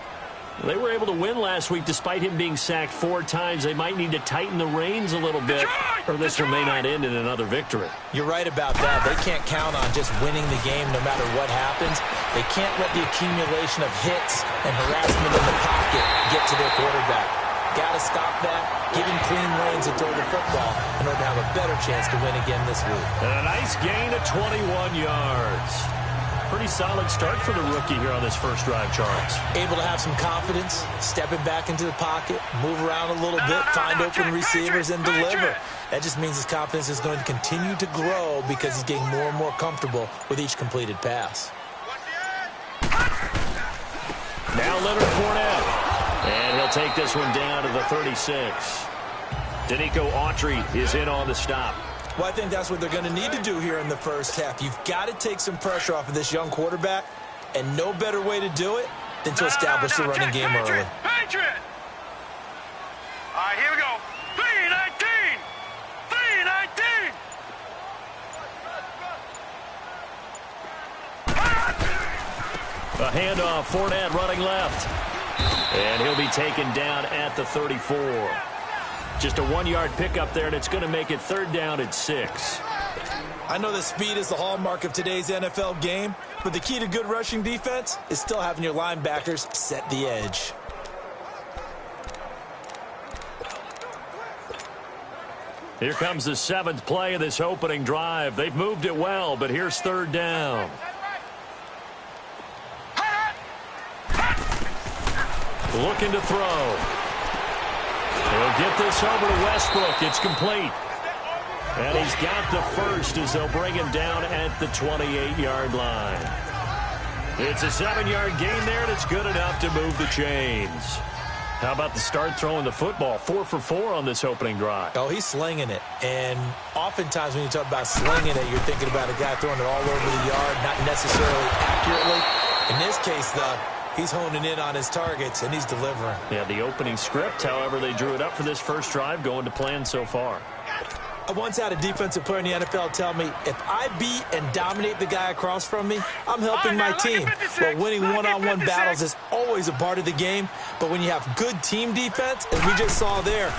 A: They were able to win last week despite him being sacked 4 times. They might need to tighten the reins a little bit, or this may not end in another victory.
B: You're right about that. They can't count on just winning the game no matter what happens. They can't let the accumulation of hits and harassment in the pocket get to their quarterback. Got to stop that, give him clean lanes to throw the football in order to have a better chance to win again this week.
A: And a nice gain of 21 yards. Pretty solid start for the rookie here on this first drive, Charles.
B: Able to have some confidence, stepping back into the pocket, move around a little bit, find open receivers, and deliver. That just means his confidence is going to continue to grow because he's getting more and more comfortable with each completed pass.
A: Now Leonard Fournette. And he'll take this one down to the 36. Danico Autry is in on the stop.
B: Well, I think that's what they're going to need to do here in the first half. You've got to take some pressure off of this young quarterback, and no better way to do it than to establish the running game early.
C: Patriot! All right, here we go. 3-19! 3-19!
A: A handoff, Fournette running left. And he'll be taken down at the 34. Just a 1-yard pickup there, and it's going to make it 3rd down at 6.
B: I know that speed is the hallmark of today's NFL game, but the key to good rushing defense is still having your linebackers set the edge.
A: Here comes the 7th play of this opening drive. They've moved it well, but here's 3rd down. Looking to throw. He'll get this over to Westbrook. It's complete. And he's got the first as they'll bring him down at the 28-yard line. It's a 7-yard gain there, and it's good enough to move the chains. How about the start throwing the football? 4 for 4 on this opening drive.
B: Oh, he's slinging it. And oftentimes when you talk about slinging it, you're thinking about a guy throwing it all over the yard, not necessarily accurately. In this case, though, he's honing in on his targets, and he's delivering.
A: Yeah, the opening script, however, they drew it up for this first drive, going to plan so far.
B: I once had a defensive player in the NFL tell me, if I beat and dominate the guy across from me, I'm helping my team. Well, winning one-on-one battles is always a part of the game, but when you have good team defense, as we just saw there,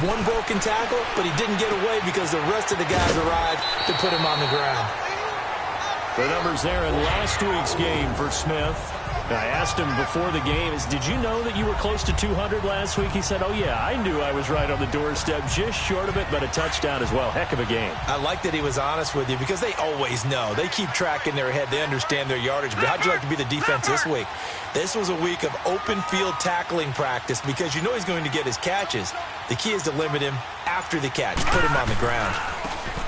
B: one broken tackle, but he didn't get away because the rest of the guys arrived to put him on the ground.
A: The numbers there in last week's game for Smith. I asked him before the game, did you know that you were close to 200 last week? He said, oh, yeah, I knew I was right on the doorstep, just short of it, but a touchdown as well. Heck of a game.
B: I like that he was honest with you because they always know. They keep track in their head. They understand their yardage. But how'd you like to be the defense this week? This was a week of open field tackling practice because you know he's going to get his catches. The key is to limit him after the catch, put him on the ground.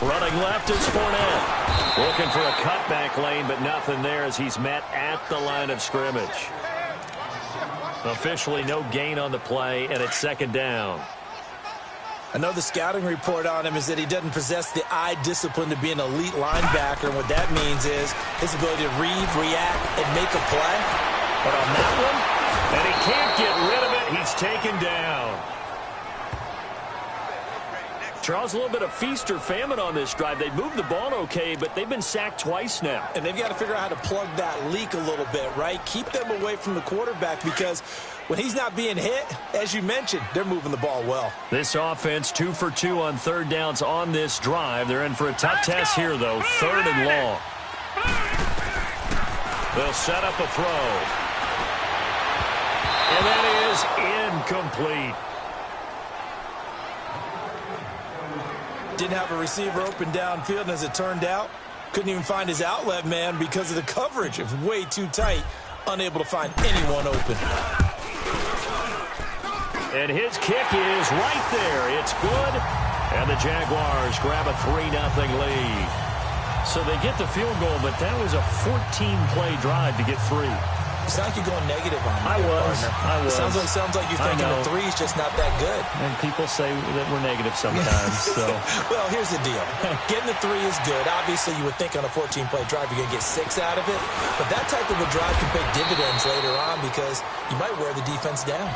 A: Running left is Fournette. Looking for a cutback lane, but nothing there as he's met at the line of scrimmage. Officially no gain on the play, and it's 2nd down.
B: I know the scouting report on him is that he doesn't possess the eye discipline to be an elite linebacker, and what that means is his ability to read, react, and make a play.
A: But on that one, and he can't get rid of it, he's taken down. Charles, a little bit of feast or famine on this drive. They moved the ball okay, but they've been sacked twice now.
B: And they've got to figure out how to plug that leak a little bit, right? Keep them away from the quarterback because when he's not being hit, as you mentioned, they're moving the ball well.
A: This offense 2 for 2 on 3rd downs on this drive. They're in for a tough test here, though. 3rd and long. They'll set up a throw. And that is incomplete.
B: Didn't have a receiver open downfield, and as it turned out, couldn't even find his outlet man because of the coverage. It was way too tight, unable to find anyone open.
A: And his kick is right there. It's good. And the Jaguars grab a 3-0 lead. So they get the field goal, but that was a 14-play drive to get 3.
B: It's not like you're going negative on me.
A: I was.
B: Sounds like you're thinking the three's just not that good.
A: And people say that we're negative sometimes. So,
B: well, here's the deal. Getting the three is good. Obviously, you would think on a 14-play drive you're going to get 6 out of it. But that type of a drive can pay dividends later on because you might wear the defense down.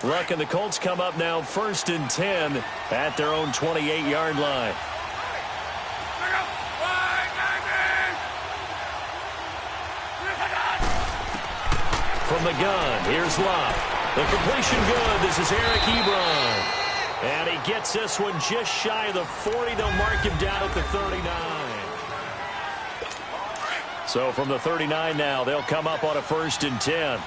A: Luck and the Colts come up now 1st and 10 at their own 28-yard line. From the gun, here's Locke. The completion good. This is Eric Ebron. And he gets this one just shy of the 40. They'll mark him down at the 39. So from the 39 now, they'll come up on a 1st and 10.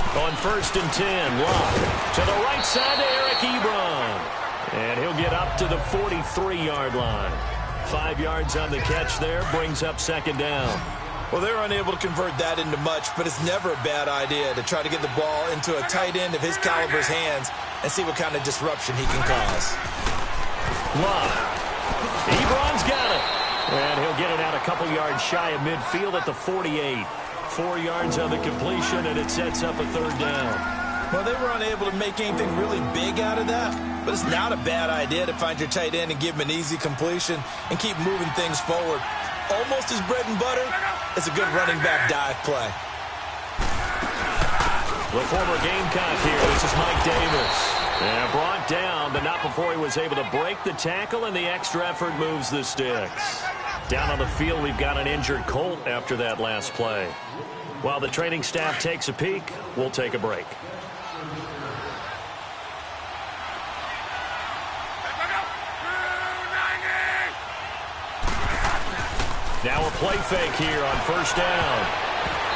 A: On 1st and 10, Locke to the right side to Eric Ebron. And he'll get up to the 43-yard line. 5 yards on the catch there, brings up 2nd down.
B: Well, they're unable to convert that into much, but it's never a bad idea to try to get the ball into a tight end of his caliber's hands and see what kind of disruption he can cause.
A: Locke. Ebron's got it. And he'll get it out a couple yards shy of midfield at the 48. 4 yards on the completion, and it sets up a 3rd down.
B: Well, they were unable to make anything really big out of that, but it's not a bad idea to find your tight end and give him an easy completion and keep moving things forward. Almost his bread and butter. It's a good running back dive play.
A: The former Gamecock here. This is Mike Davis. And brought down, but not before he was able to break the tackle, and the extra effort moves the sticks. Down on the field, we've got an injured Colt after that last play. While the training staff takes a peek, we'll take a break. Now a play fake here on 1st down.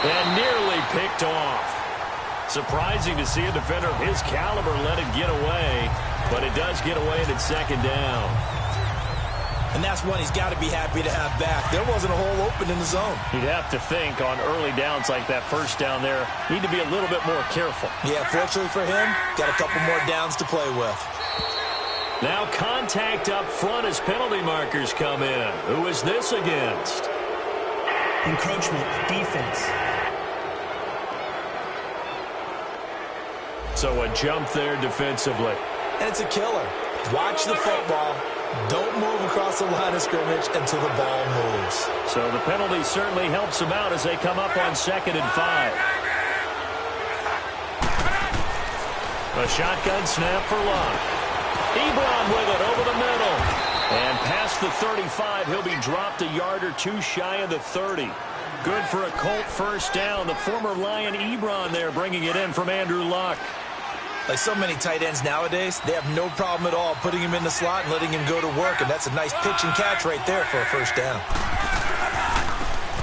A: And nearly picked off. Surprising to see a defender of his caliber let it get away, but it does get away and it's 2nd down.
B: And that's one he's got to be happy to have back. There wasn't a hole open in the zone.
A: You'd have to think on early downs like that 1st down there, need to be a little bit more careful.
B: Yeah, fortunately for him, got a couple more downs to play with.
A: Now contact up front as penalty markers come in. Who is this against?
D: Encroachment, defense.
A: So a jump there defensively.
B: And it's a killer. Watch the football. Don't move across the line of scrimmage until the ball moves.
A: So the penalty certainly helps them out as they come up on 2nd and 5. A shotgun snap for Locke. Ebron with it over the middle. And past the 35, he'll be dropped a yard or 2 shy of the 30. Good for a Colt 1st down. The former Lion Ebron there bringing it in from Andrew Luck.
B: Like so many tight ends nowadays, they have no problem at all putting him in the slot and letting him go to work. And that's a nice pitch and catch right there for a 1st down.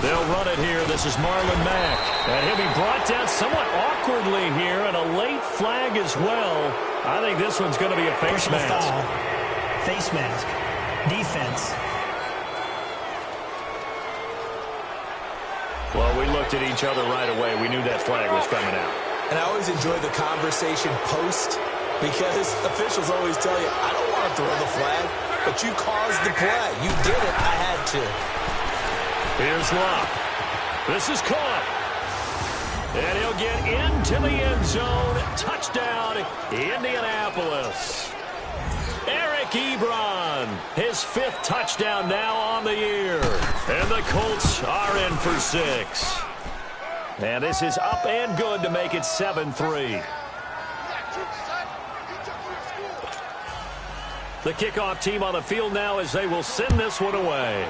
A: They'll run it here. This is Marlon Mack. And he'll be brought down somewhat awkwardly here, and a late flag as well. I think this one's going to be a face mask.
D: Foul. Face mask. Defense.
A: Well, we looked at each other right away. We knew that flag was coming out.
B: And I always enjoy the conversation post because officials always tell you, I don't want to throw the flag, but you caused the play. You did it. I had to.
A: Here's Locke. This is caught. And he'll get into the end zone. Touchdown, Indianapolis. Eric Ebron, his 5th touchdown now on the year. And the Colts are in for 6. And this is up and good to make it 7-3. The kickoff team on the field now as they will send this one away.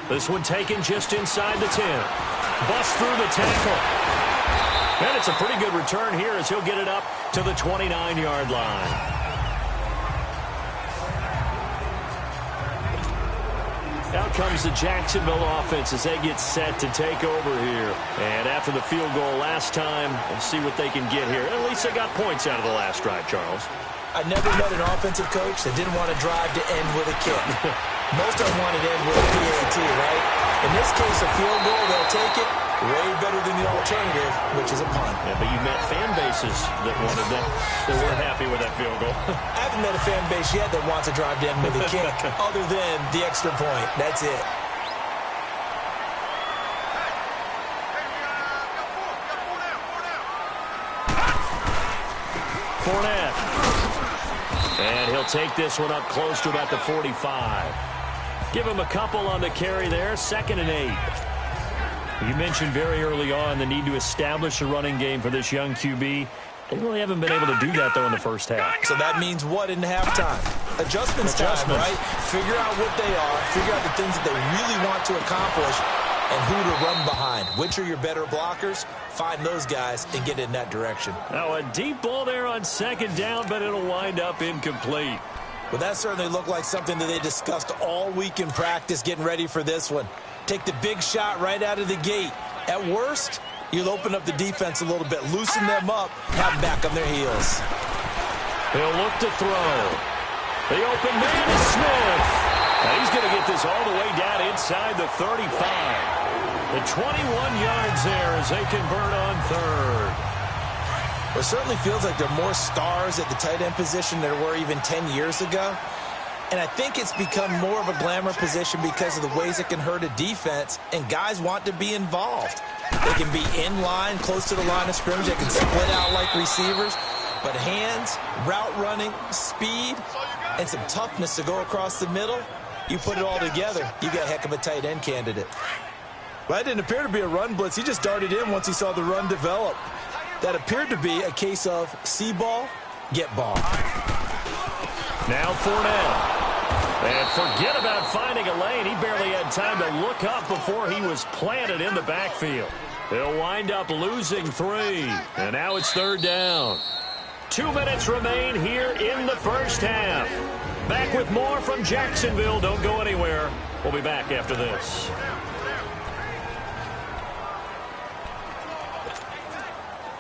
A: This one taken just inside the 10. Bust through the tackle. And it's a pretty good return here as he'll get it up to the 29-yard line. Now comes the Jacksonville offense as they get set to take over here. And after the field goal last time, we'll see what they can get here. At least they got points out of the last drive, Charles.
B: I never met an offensive coach that didn't want to drive to end with a kick. Most of them want to end with a PAT, right? In this case, a field goal, they'll take it. Way better than the alternative, which is a punt.
A: Yeah, but you met fan bases that wanted that, that weren't happy with that field goal.
B: I haven't met a fan base yet that wants to drive to end with a kick, other than the extra point. That's it.
A: Fournette. And he'll take this one up close to about the 45. Give him a couple on the carry there. 2nd and 8. You mentioned very early on the need to establish a running game for this young QB. They really haven't been able to do that, though, in the first half.
B: So that means what in halftime? Adjustments time, right? Figure out what they are. Figure out the things that they really want to accomplish and who to run behind. Which are your better blockers? Find those guys and get in that direction.
A: Now, a deep ball there on 2nd down, but it'll wind up incomplete.
B: Well, that certainly looked like something that they discussed all week in practice getting ready for this one. Take the big shot right out of the gate. At worst, you'll open up the defense a little bit, loosen them up, have them back on their heels.
A: He'll look to throw. The open man is Smith. Now he's going to get this all the way down inside the 35. The 21 yards there as they convert on 3rd.
B: Well, it certainly feels like there are more stars at the tight end position than there were even 10 years ago. And I think it's become more of a glamour position because of the ways it can hurt a defense, and guys want to be involved. They can be in line, close to the line of scrimmage. They can split out like receivers. But hands, route running, speed, and some toughness to go across the middle, you put it all together, you got a heck of a tight end candidate. Well, that didn't appear to be a run blitz. He just darted in once he saw the run develop. That appeared to be a case of see ball, get ball.
A: Now Fournette. And forget about finding a lane. He barely had time to look up before he was planted in the backfield. He'll wind up losing 3. And now it's 3rd down. 2 minutes remain here in the first half. Back with more from Jacksonville. Don't go anywhere. We'll be back after this.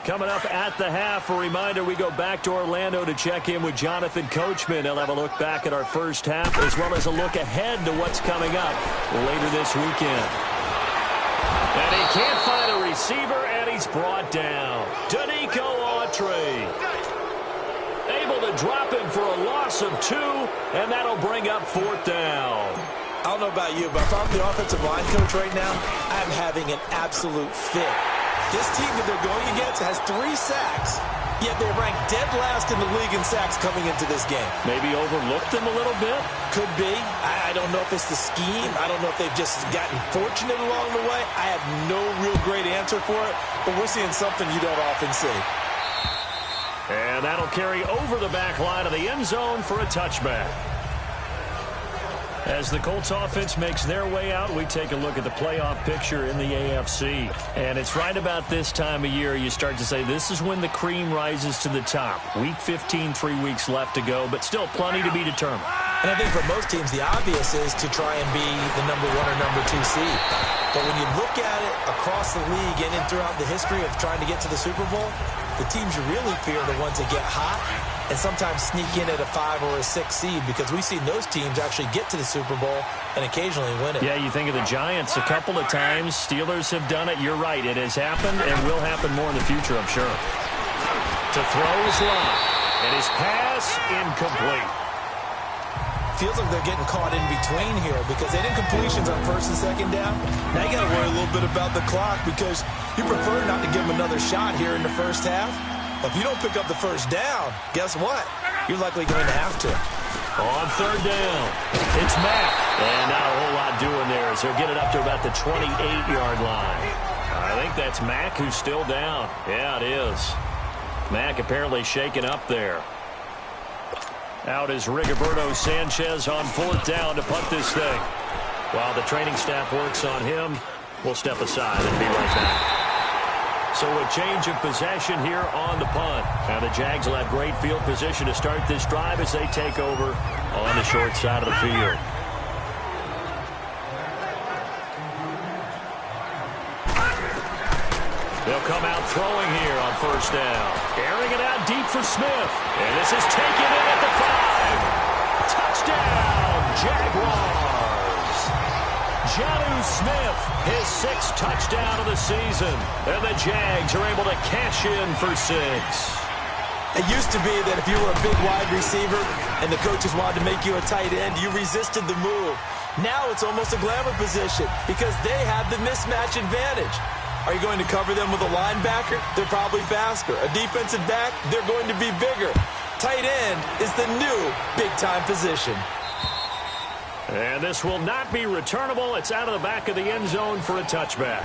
A: Coming up at the half, a reminder, we go back to Orlando to check in with Jonathan Coachman. He'll have a look back at our first half as well as a look ahead to what's coming up later this weekend. And he can't find a receiver, and he's brought down. Danico Autry able to drop him for a loss of 2, and that'll bring up 4th down.
B: I don't know about you, but if I'm the offensive line coach right now, I'm having an absolute fit. This team that they're going against has 3 sacks, yet they're ranked dead last in the league in sacks coming into this game.
A: Maybe overlooked them a little bit?
B: Could be. I don't know if it's the scheme. I don't know if they've just gotten fortunate along the way. I have no real great answer for it, but we're seeing something you don't often see.
A: And that'll carry over the back line of the end zone for a touchback. As the Colts offense makes their way out, we take a look at the playoff picture in the AFC. And it's right about this time of year you start to say this is when the cream rises to the top. Week 15, 3 weeks left to go, but still plenty to be determined.
B: And I think for most teams, the obvious is to try and be the number 1 or number 2 seed. But when you look at it across the league and throughout the history of trying to get to the Super Bowl, the teams you really fear are the ones that get hot and sometimes sneak in at a 5 or a 6 seed, because we've seen those teams actually get to the Super Bowl and occasionally win it.
A: Yeah, you think of the Giants a couple of times. Steelers have done it. You're right. It has happened and will happen more in the future, I'm sure. To throw is Lott. And his pass incomplete.
B: Feels like they're getting caught in between here because they didn't completions on 1st and 2nd down. Now you got to worry a little bit about the clock because you prefer not to give them another shot here in the first half. But if you don't pick up the 1st down, guess what? You're likely going to have to.
A: On 3rd down, it's Mack. And not a whole lot doing there as he'll get it up to about the 28-yard line. I think that's Mack who's still down. Yeah, it is. Mack apparently shaken up there. Out is Rigoberto Sanchez on 4th down to punt this thing. While the training staff works on him, we'll step aside and be right back. So a change of possession here on the punt. Now the Jags will have great field position to start this drive as they take over on the short side of the field. They'll come out throwing here on first down. Airing it out deep for Smith. And this is taken in at the 5. Touchdown, Jaguars. Jonnu Smith, his 6th touchdown of the season. And the Jags are able to cash in for 6.
B: It used to be that if you were a big wide receiver and the coaches wanted to make you a tight end, you resisted the move. Now it's almost a glamour position because they have the mismatch advantage. Are you going to cover them with a linebacker? They're probably faster. A defensive back? They're going to be bigger. Tight end is the new big-time position.
A: And this will not be returnable. It's out of the back of the end zone for a touchback.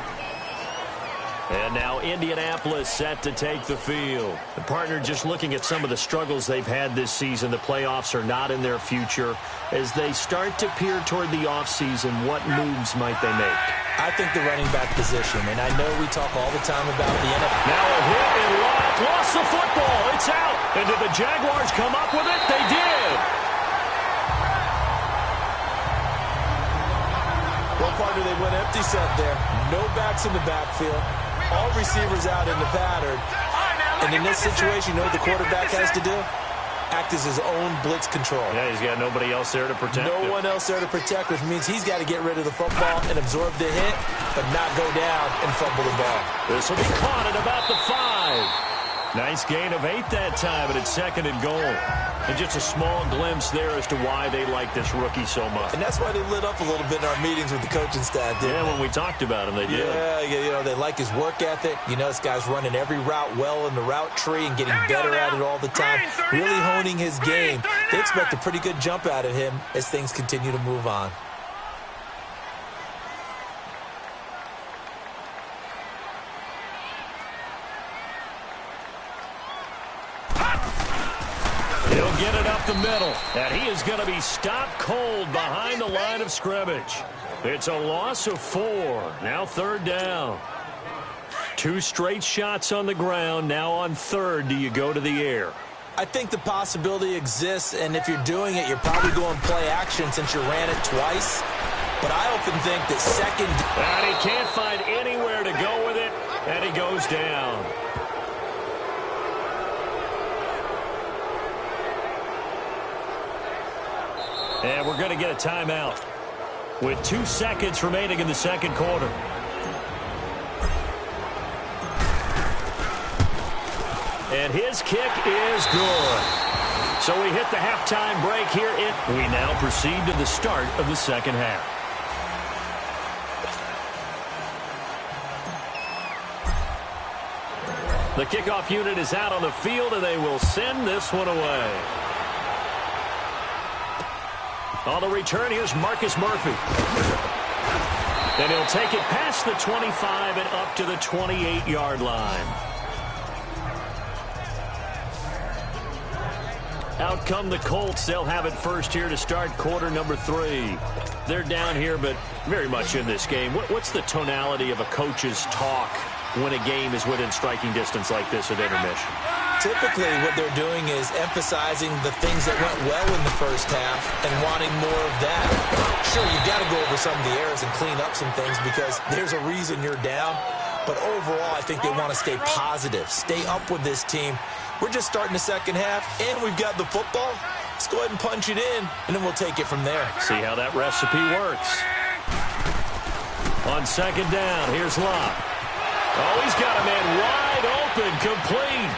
A: And now Indianapolis set to take the field. The partner, just looking at some of the struggles they've had this season, the playoffs are not in their future. As they start to peer toward the offseason, what moves might they make?
B: I think the running back position, and I know we talk all the time about the NFL.
A: Now a hit and lost the football. It's out. And did the Jaguars come up with it? They did.
B: Well, partner, they went empty set there. No backs in the backfield. All receivers out in the pattern. And in this situation, you know what the quarterback has to do? Act as his own blitz control.
A: Yeah, he's got nobody else there to protect him.
B: No one else there to protect, which means he's got to get rid of the football and absorb the hit, but not go down and fumble the ball.
A: This will be caught at about the 5. Nice gain of 8 that time, but it's 2nd and goal. And just a small glimpse there as to why they like this rookie so much.
B: And that's why they lit up a little bit in our meetings with the coaching staff, didn't they?
A: When we talked about him, they did.
B: Yeah, you know, they like his work ethic. You know, this guy's running every route well in the route tree and getting better at it all the time, really honing his game. They expect a pretty good jump out of him as things continue to move on.
A: He'll get it up the middle, and he is going to be stopped cold behind the line of scrimmage. It's a loss of 4. Now 3rd down. 2 straight shots on the ground. Now on 3rd, do you go to the air?
B: I think the possibility exists, and if you're doing it, you're probably going play action since you ran it twice. But I often think that 2nd...
A: And he can't find anywhere to go with it, and he goes down. And we're going to get a timeout with 2 seconds remaining in the 2nd quarter. And his kick is good. So we hit the halftime break here. We now proceed to the start of the 2nd half. The kickoff unit is out on the field, and they will send this one away. On the return, here's Marcus Murphy. And he'll take it past the 25 and up to the 28-yard line. Out come the Colts. They'll have it first here to start quarter number 3. They're down here, but very much in this game. What's the tonality of a coach's talk when a game is within striking distance like this at intermission?
B: Typically, what they're doing is emphasizing the things that went well in the first half and wanting more of that. Sure, you've got to go over some of the errors and clean up some things because there's a reason you're down. But overall, I think they want to stay positive, stay up with this team. We're just starting the 2nd half, and we've got the football. Let's go ahead and punch it in, and then we'll take it from there.
A: See how that recipe works. On 2nd down, here's Locke. Oh, he's got a man wide open, complete.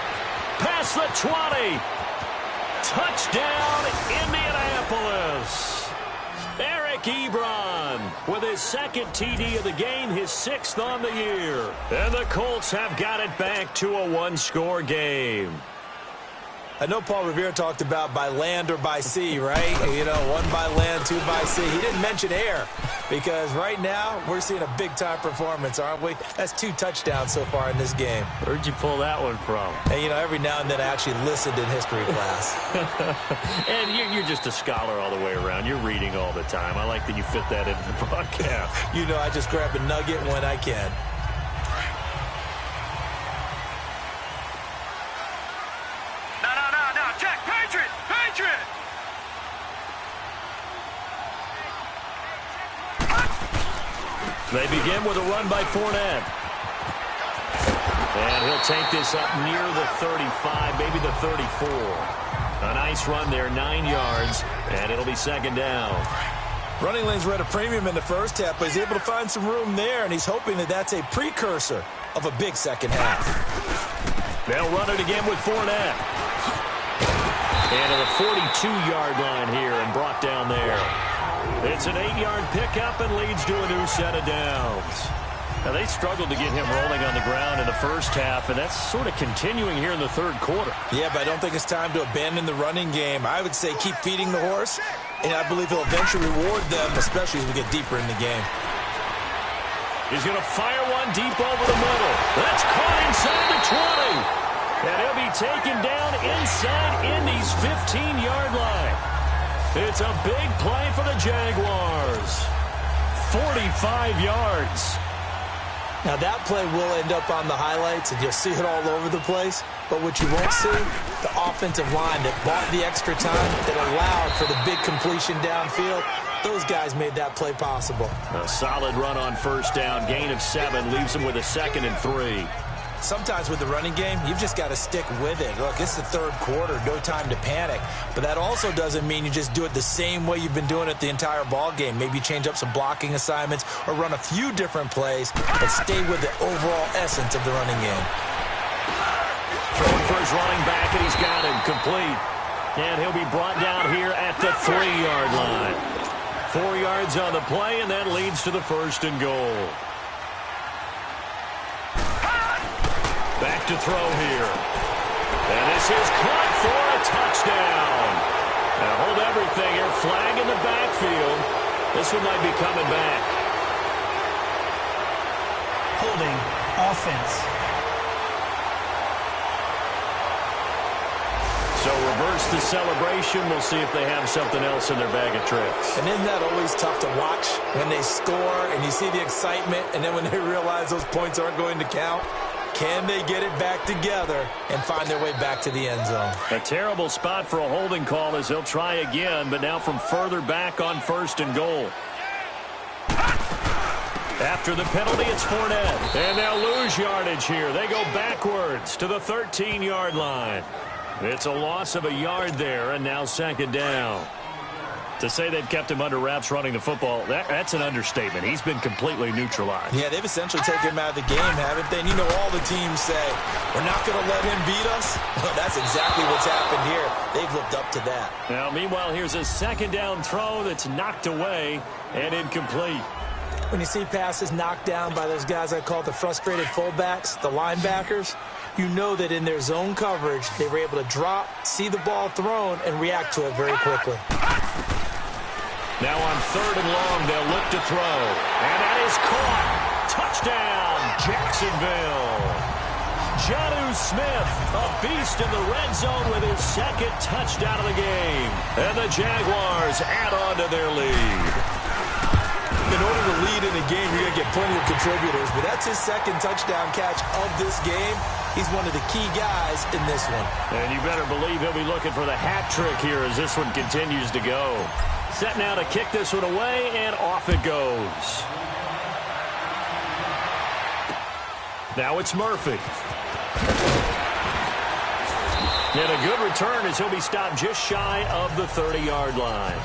A: Past the 20. Touchdown, Indianapolis. Eric Ebron with his 2nd TD of the game, his 6th on the year. And the Colts have got it back to a 1-score game.
B: I know Paul Revere talked about by land or by sea, right? You know, 1 by land, 2 by sea. He didn't mention air because right now we're seeing a big-time performance, aren't we? That's 2 touchdowns so far in this game.
A: Where'd you pull that one from?
B: And, you know, every now and then I actually listened in history class.
A: And you're just a scholar all the way around. You're reading all the time. I like that you fit that into the broadcast.
B: You know, I just grab a nugget when I can.
A: They begin with a run by Fournette. And he'll take this up near the 35, maybe the 34. A nice run there, 9 yards, and it'll be second down.
B: Running lanes were at a premium in the first half, but he's able to find some room there, and he's hoping that that's a precursor of a big second half.
A: They'll run it again with Fournette. And to the 42-yard line here and brought down there. It's an 8-yard pickup and leads to a new set of downs. Now, they struggled to get him rolling on the ground in the first half, and that's sort of continuing here in the third quarter.
B: Yeah, but I don't think it's time to abandon the running game. I would say keep feeding the horse, and I believe he'll eventually reward them, especially as we get deeper in the game.
A: He's going to fire one deep over the middle. That's caught inside the 20. And he'll be taken down inside Indy's 15-yard line. It's a big play for the Jaguars. 45 yards.
B: Now, that play will end up on the highlights, and you'll see it all over the place. But what you won't see, the offensive line that bought the extra time, that allowed for the big completion downfield, those guys made that play possible.
A: A solid run on first down. Gain of 7 leaves them with a 2nd and 3.
B: Sometimes with the running game, you've just got to stick with it. Look, it's the third quarter, no time to panic. But that also doesn't mean you just do it the same way you've been doing it the entire ball game. Maybe change up some blocking assignments or run a few different plays, but stay with the overall essence of the running game.
A: Throwing for his running back, and he's got him complete. And he'll be brought down here at the 3-yard line. 4 yards on the play, and that leads to the 1st and goal. Back to throw here. And this is caught for a touchdown. Now hold everything here. Flag in the backfield. This one might be coming back.
D: Holding offense.
A: So reverse the celebration. We'll see if they have something else in their bag of tricks.
B: And isn't that always tough to watch when they score and you see the excitement, and then when they realize those points aren't going to count? Can they get it back together and find their way back to the end zone?
A: A terrible spot for a holding call as he'll try again, but now from further back on 1st and goal. After the penalty, it's Fournette. And they'll lose yardage here. They go backwards to the 13-yard line. It's a loss of a yard there, and now 2nd down. To say they've kept him under wraps running the football, that's an understatement. He's been completely neutralized.
B: Yeah, they've essentially taken him out of the game, haven't they? And you know all the teams say, we're not going to let him beat us. Well, that's exactly what's happened here. They've lived up to that.
A: Now, meanwhile, here's a 2nd down throw that's knocked away and incomplete.
B: When you see passes knocked down by those guys I call the frustrated fullbacks, the linebackers, you know that in their zone coverage, they were able to drop, see the ball thrown, and react to it very quickly.
A: Now on 3rd and long, they'll look to throw. And that is caught. Touchdown, Jacksonville. Jonnu Smith, a beast in the red zone with his 2nd touchdown of the game. And the Jaguars add on to their lead.
B: In order to lead in a game, you're going to get plenty of contributors, but that's his 2nd touchdown catch of this game. He's one of the key guys in this one.
A: And you better believe he'll be looking for the hat trick here as this one continues to go. Set now to kick this one away, and off it goes. Now it's Murphy. And a good return as he'll be stopped just shy of the 30-yard line.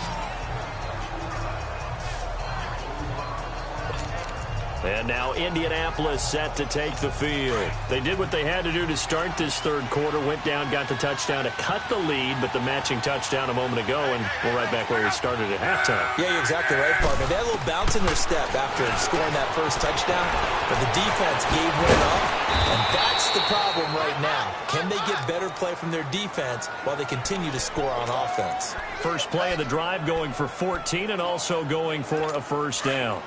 A: And now Indianapolis set to take the field. They did what they had to do to start this third quarter. Went down, got the touchdown to cut the lead, but the matching touchdown a moment ago, and we're right back where we started at halftime.
B: Yeah, you're exactly right, partner. They had a little bounce in their step after scoring that first touchdown, but the defense gave one up, and that's the problem right now. Can they get better play from their defense while they continue to score on offense?
A: First play of the drive going for 14 and also going for a 1st down.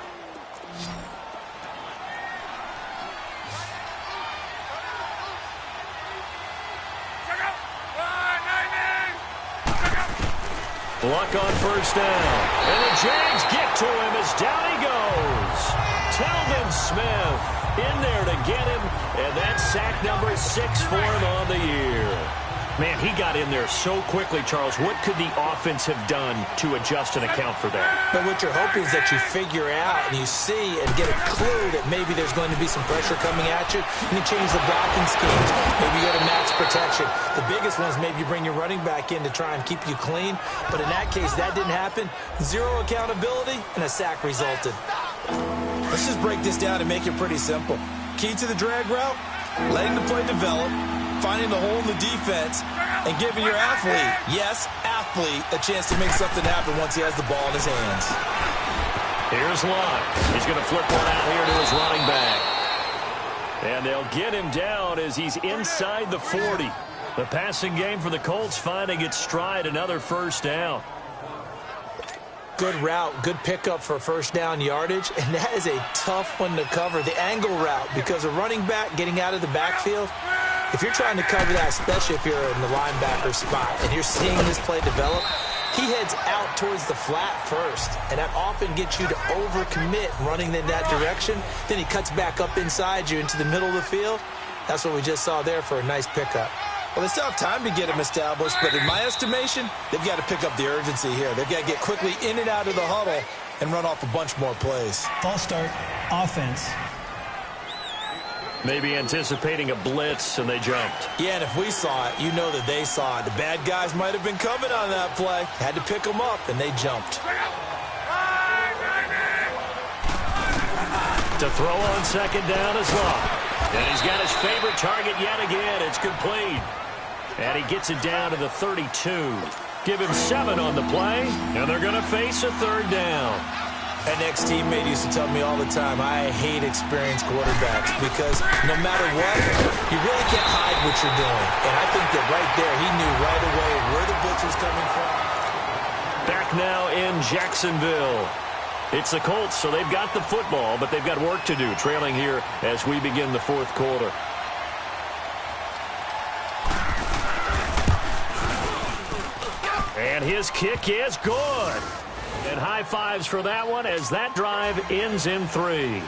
A: Luck on 1st down. And the Jags get to him as down he goes. Telvin Smith in there to get him. And that's sack number 6 for him on the year. Man, he got in there so quickly, Charles. What could the offense have done to adjust and account for that?
B: But what you're hoping is that you figure out and you see and get a clue that maybe there's going to be some pressure coming at you, and you change the blocking schemes. Maybe you go to max protection. The biggest one is maybe you bring your running back in to try and keep you clean. But in that case, that didn't happen. Zero accountability, and a sack resulted. Let's just break this down and make it pretty simple. Key to the drag route, letting the play develop, finding the hole in the defense, and giving your athlete, yes, athlete, a chance to make something happen once he has the ball in his hands.
A: Here's Lott. He's going to flip one out here to his running back. And they'll get him down as he's inside the 40. The passing game for the Colts finding its stride, another first down.
B: Good route, good pickup for first down yardage, and that is a tough one to cover. The angle route, because a running back getting out of the backfield, if you're trying to cover that, especially if you're in the linebacker spot and you're seeing this play develop, he heads out towards the flat first, and that often gets you to overcommit running in that direction. Then he cuts back up inside you into the middle of the field. That's what we just saw there for a nice pickup.
O: Well, they still have time to get him established, but in my estimation, they've got to pick up the urgency here. They've got to get quickly in and out of the huddle and run off a bunch more plays.
D: False start, offense.
A: Maybe anticipating a blitz, and they jumped.
B: Yeah, and if we saw it, you know that they saw it. The bad guys might have been coming on that play. Had to pick them up, and they jumped.
A: To throw on second down is Lott. And he's got his favorite target yet again. It's complete. And he gets it down to the 32. Give him 7 on the play, and they're going to face a third down.
B: An ex-teammate used to tell me all the time, I hate experienced quarterbacks because no matter what, you really can't hide what you're doing. And I think that right there, he knew right away where the blitz was coming from.
A: Back now in Jacksonville. It's the Colts, so they've got the football, but they've got work to do, trailing here as we begin the fourth quarter. And his kick is good. And high fives for that one as that drive ends in 3.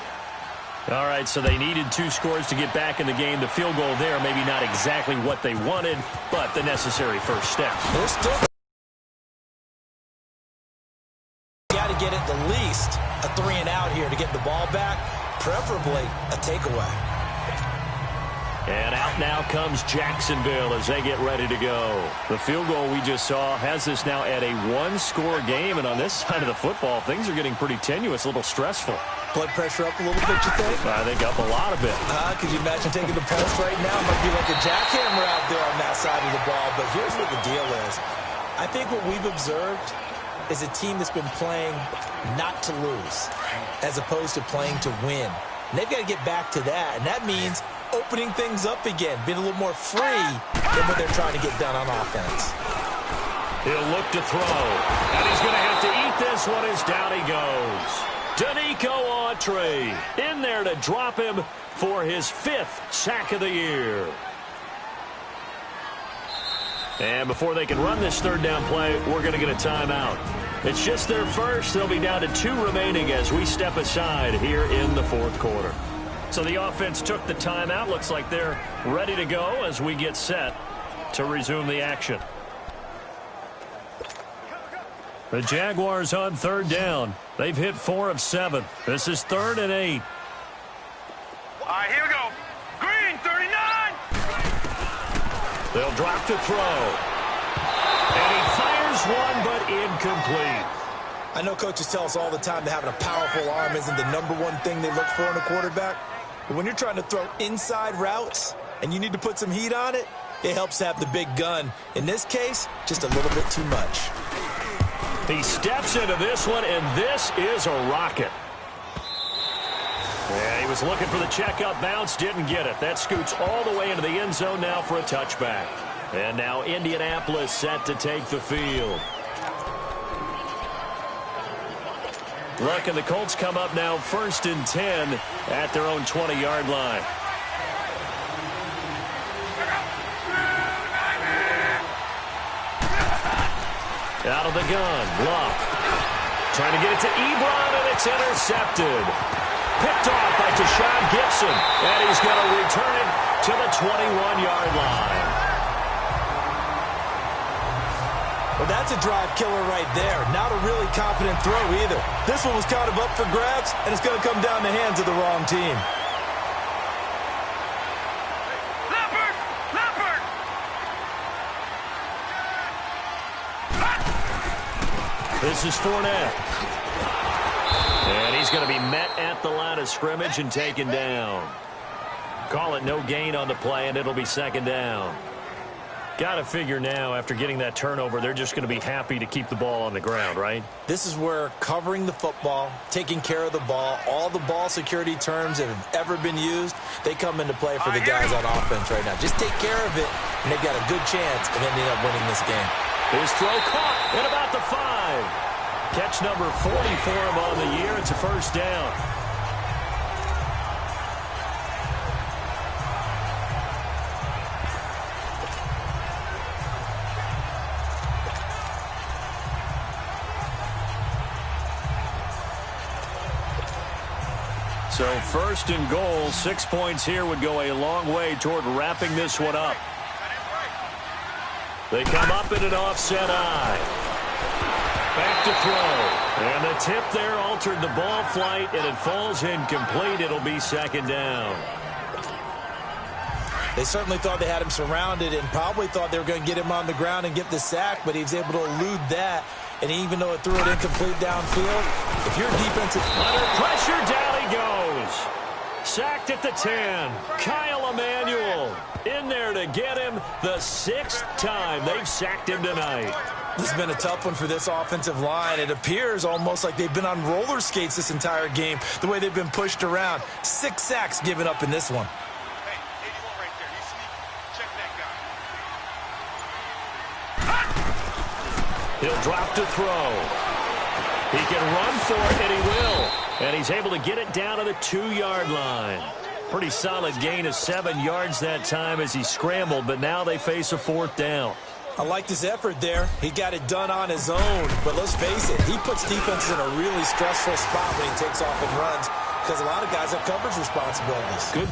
A: All right, so they needed 2 scores to get back in the game. The field goal there, maybe not exactly what they wanted, but the necessary first step.
B: They're still got to get at the least a 3 and out here to get the ball back, preferably a takeaway.
A: And out now comes Jacksonville as they get ready to go. The field goal we just saw has this now at a 1-score game, and on this side of the football, things are getting pretty tenuous, a little stressful.
B: Blood pressure up a little bit, you think?
A: I think up a lot of it.
B: Could you imagine taking the pulse right now? It might be like a jackhammer out there on that side of the ball, but here's what the deal is. I think what we've observed is a team that's been playing not to lose as opposed to playing to win. And they've got to get back to that, and that means opening things up again, being a little more free than what they're trying to get done on offense.
A: He'll look to throw, and he's going to have to eat this one as down he goes. Danico Autry in there to drop him for his 5th sack of the year. And before they can run this third down play, we're going to get a timeout. It's just their first. They'll be down to 2 remaining as we step aside here in the fourth quarter. So the offense took the timeout. Looks like they're ready to go as we get set to resume the action. The Jaguars on third down. They've hit 4 of 7. This is 3rd and 8.
C: All right, here we go. Green, 39.
A: They'll drop to throw. And he fires one, but incomplete.
O: I know coaches tell us all the time that having a powerful arm isn't the number one thing they look for in a quarterback. But when you're trying to throw inside routes and you need to put some heat on it, it helps to have the big gun. In this case, just a little bit too much.
A: He steps into this one, and this is a rocket. Yeah, he was looking for the checkup bounce, didn't get it. That scoots all the way into the end zone now for a touchback. And now Indianapolis set to take the field. Look, and the Colts come up now 1st and 10 at their own 20-yard line. Out of the gun, Lott. Trying to get it to Ebron, and it's intercepted. Picked off by Deshaun Gibson, and he's going to return it to the 21-yard line.
O: Well, that's a drive killer right there. Not a really confident throw either. This one was kind of up for grabs, and it's going to come down the hands of the wrong team.
A: This is Fournette. And he's going to be met at the line of scrimmage and taken down. Call it no gain on the play, and it'll be second down. Got to figure now, after getting that turnover, they're just going to be happy to keep the ball on the ground, right?
O: This is where covering the football, taking care of the ball, all the ball security terms that have ever been used, they come into play for the guys on offense right now. Just take care of it, and they've got a good chance of ending up winning this game.
A: His throw caught at about the 5. Catch number 40 for him on the year. It's a first down. So first and goal, 6 points here would go a long way toward wrapping this one up. They come up in an offset eye. Back to throw. And the tip there altered the ball flight, and it falls incomplete. It'll be second down.
O: They certainly thought they had him surrounded and probably thought they were going to get him on the ground and get the sack, but he was able to elude that. And even though it threw it incomplete downfield, if your defense is
A: under pressure, down he goes. Sacked at the 10. Kyle Emanuel in there to get him the 6th time they've sacked him tonight.
O: This has been a tough one for this offensive line. It appears almost like they've been on roller skates this entire game, the way they've been pushed around. 6 sacks given up in this one.
A: He'll drop to throw. He can run for it, and he will. And he's able to get it down to the 2-yard line. Pretty solid gain of 7 yards that time as he scrambled, but now they face a 4th down.
O: I liked his effort there. He got it done on his own. But let's face it, he puts defenses in a really stressful spot when he takes off and runs because a lot of guys have coverage responsibilities.
A: Good.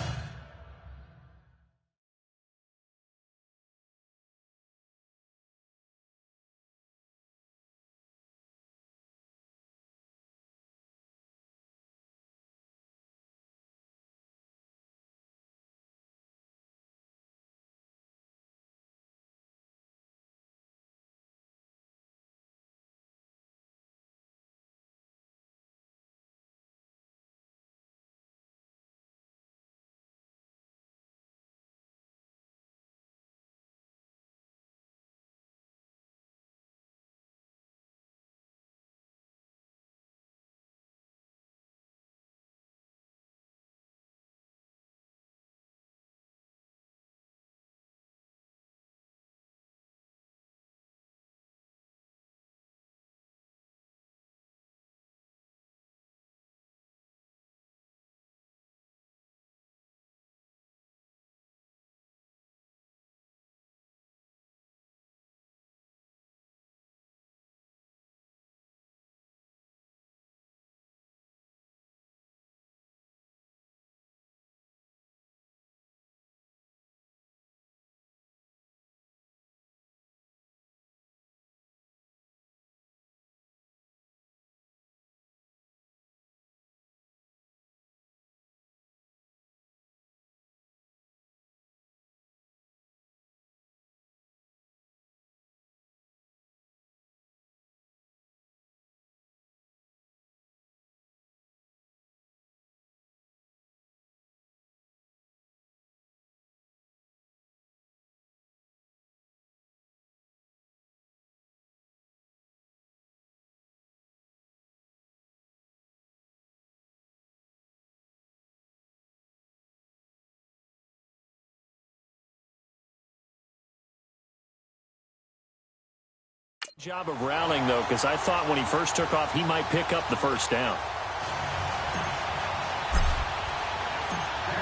A: Job of rallying, though, because I thought when he first took off, he might pick up the first down.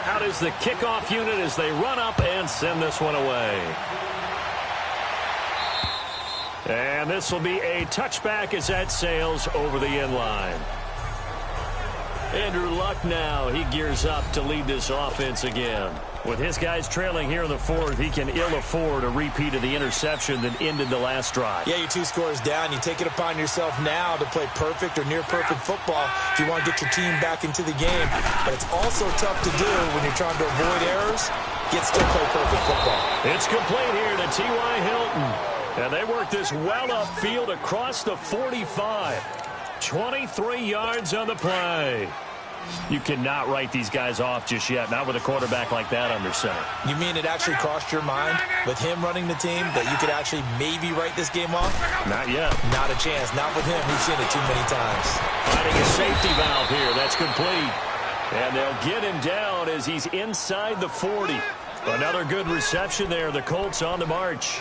A: Out is the kickoff unit as they run up and send this one away. And this will be a touchback as that sails over the end line. Andrew Luck now, he gears up to lead this offense again. With his guys trailing here in the fourth, he can ill afford a repeat of the interception that ended the last drive.
O: Yeah, you're 2 scores down. You take it upon yourself now to play perfect or near-perfect football if you want to get your team back into the game. But it's also tough to do when you're trying to avoid errors, yet still play perfect football.
A: It's complete here to T.Y. Hilton. And they work this well upfield across the 45. 23 yards on the play. You cannot write these guys off just yet, not with a quarterback like that under center.
O: You mean it actually crossed your mind with him running the team that you could actually maybe write this game off?
A: Not yet.
O: Not a chance. Not with him. We've seen it too many times.
A: Finding a safety valve here. That's complete. And they'll get him down as he's inside the 40. Another good reception there. The Colts on the march.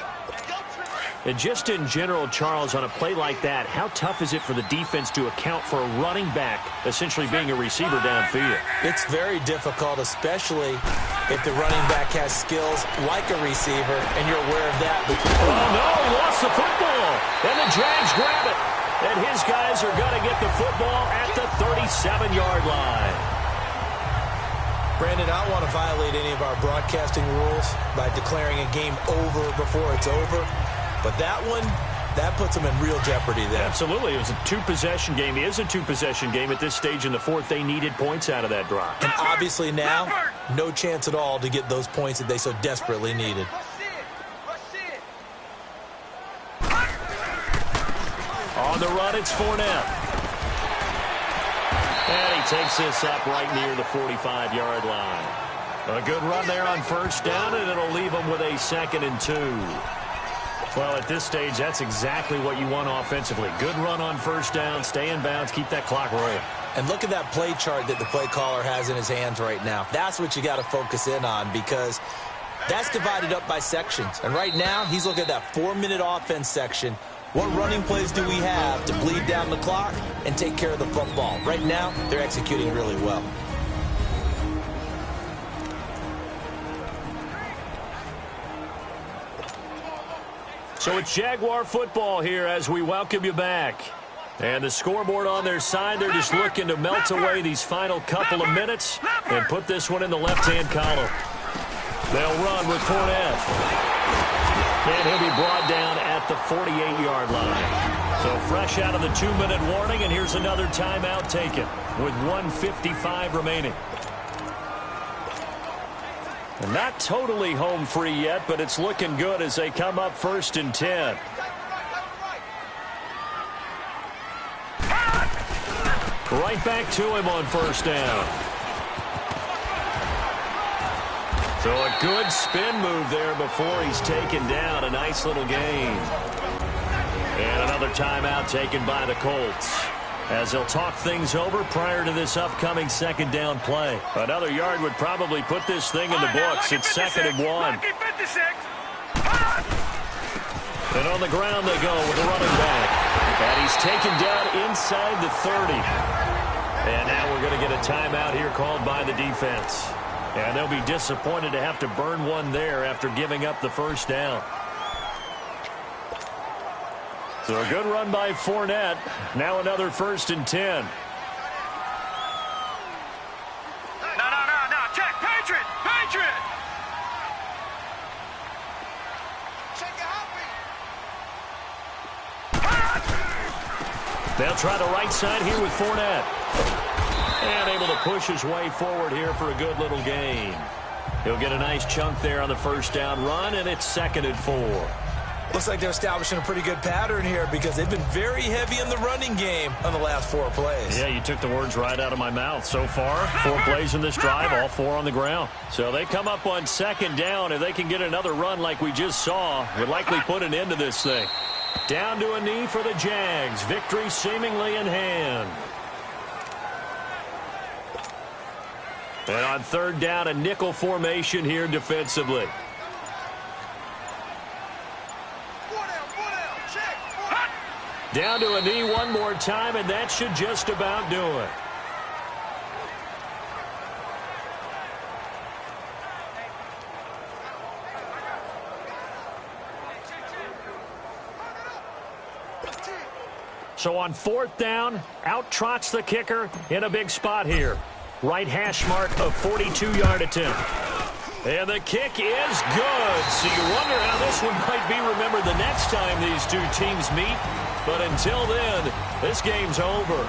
A: And just in general, Charles, on a play like that, how tough is it for the defense to account for a running back essentially being a receiver downfield?
O: It's very difficult, especially if the running back has skills like a receiver, and you're aware of that.
A: Oh, no, he lost the football. And the Jags grab it. And his guys are going to get the football at the 37-yard line.
O: Brandon, I don't want to violate any of our broadcasting rules by declaring a game over before it's over. But that one, that puts them in real jeopardy there.
A: Absolutely. It was a 2-possession game. It is a 2-possession game at this stage in the fourth. They needed points out of that drive.
O: And obviously now, no chance at all to get those points that they so desperately needed.
A: On the run, it's Fournette. And he takes this up right near the 45-yard line. A good run there on first down, and it'll leave them with a 2nd and 2. Well, at this stage, that's exactly what you want offensively. Good run on first down, stay in bounds, keep that clock rolling.
O: And look at that play chart that the play caller has in his hands right now. That's what you got to focus in on because that's divided up by sections. And right now, he's looking at that 4-minute offense section. What running plays do we have to bleed down the clock and take care of the football? Right now, they're executing really well.
A: So it's Jaguar football here as we welcome you back. And the scoreboard on their side, they're just looking to melt away these final couple of minutes and put this one in the left-hand column. They'll run with Fournette. And he'll be brought down at the 48-yard line. So fresh out of the 2-minute warning, and here's another timeout taken with 1:55 remaining. And not totally home free yet, but it's looking good as they come up 1st and 10. Right back to him on first down. So a good spin move there before he's taken down. A nice little gain. And another timeout taken by the Colts as they'll talk things over prior to this upcoming 2nd down play. Another yard would probably put this thing in the books. It's 2nd and 1. And on the ground they go with the running back. And he's taken down inside the 30. And now we're going to get a timeout here called by the defense. And they'll be disappointed to have to burn one there after giving up the first down. So a good run by Fournette. Now another 1st and 10.
C: No. Check. Patriot.
A: They'll try the right side here with Fournette. And able to push his way forward here for a good little gain. He'll get a nice chunk there on the first down run, and it's 2nd and 4.
O: Looks like they're establishing a pretty good pattern here because they've been very heavy in the running game on the last 4 plays.
A: Yeah, you took the words right out of my mouth. So far, 4 plays in this drive, all 4 on the ground. So they come up on 2nd down. If they can get another run like we just saw, would likely put an end to this thing. Down to a knee for the Jags. Victory seemingly in hand. And on 3rd down, a nickel formation here defensively. Down to a knee one more time, and that should just about do it. So on 4th down, out trots the kicker in a big spot here. Right hash mark of 42-yard attempt. And the kick is good. So you wonder how this one might be remembered the next time these two teams meet. But until then, this game's over.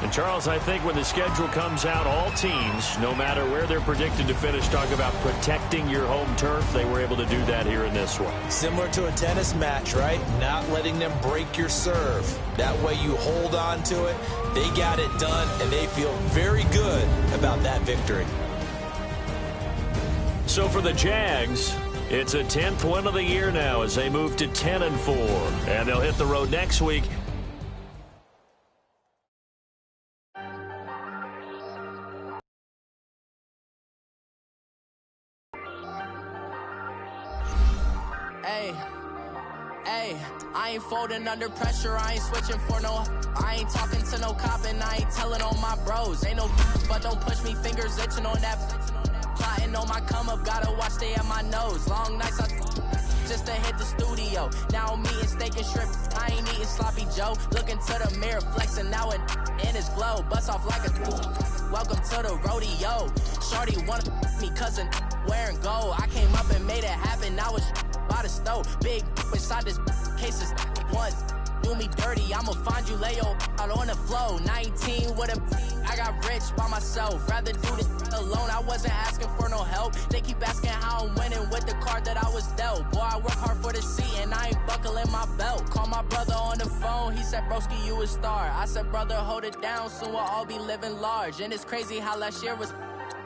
A: And, Charles, I think when the schedule comes out, all teams, no matter where they're predicted to finish, talk about protecting your home turf. They were able to do that here in this one.
B: Similar to a tennis match, right? Not letting them break your serve. That way you hold on to it. They got it done, and they feel very good about that victory.
A: So for the Jags, it's a 10th win of the year now as they move to 10-4. And they'll hit the road next week.
L: I ain't folding under pressure, I ain't switching for no. I ain't talking to no cop and I ain't telling on my bros. Ain't no but don't push me, fingers itching on that. Plotting on my come up, gotta watch stay at my nose. Long nights I just to hit the studio. Now I'm eating steak and shrimp, I ain't eating sloppy Joe. Looking to the mirror, flexing now it in his glow. Bust off like a welcome to the rodeo. Shorty wanted me cousin wearing gold. I came up and made it happen, now it's by the stove. Big inside this case is one. Do me dirty, I'ma find you lay out on the floor. 19 with a I got rich by myself. Rather do this alone, I wasn't asking for no help. They keep asking how I'm winning with the card that I was dealt. Boy, I work hard for the seat and I ain't buckling my belt. Call my brother on the phone, he said, broski, you a star. I said, brother, hold it down, soon we'll all be living large. And it's crazy how last year was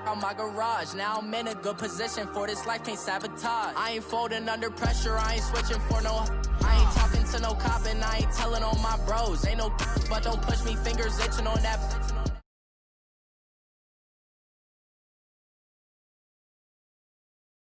L: on my garage. Now I'm in a good position for this life, can't sabotage. I ain't folding under pressure, I ain't switching for no. I ain't talking to no cop and I ain't telling on my bros. Ain't no but don't push me, fingers itching on that.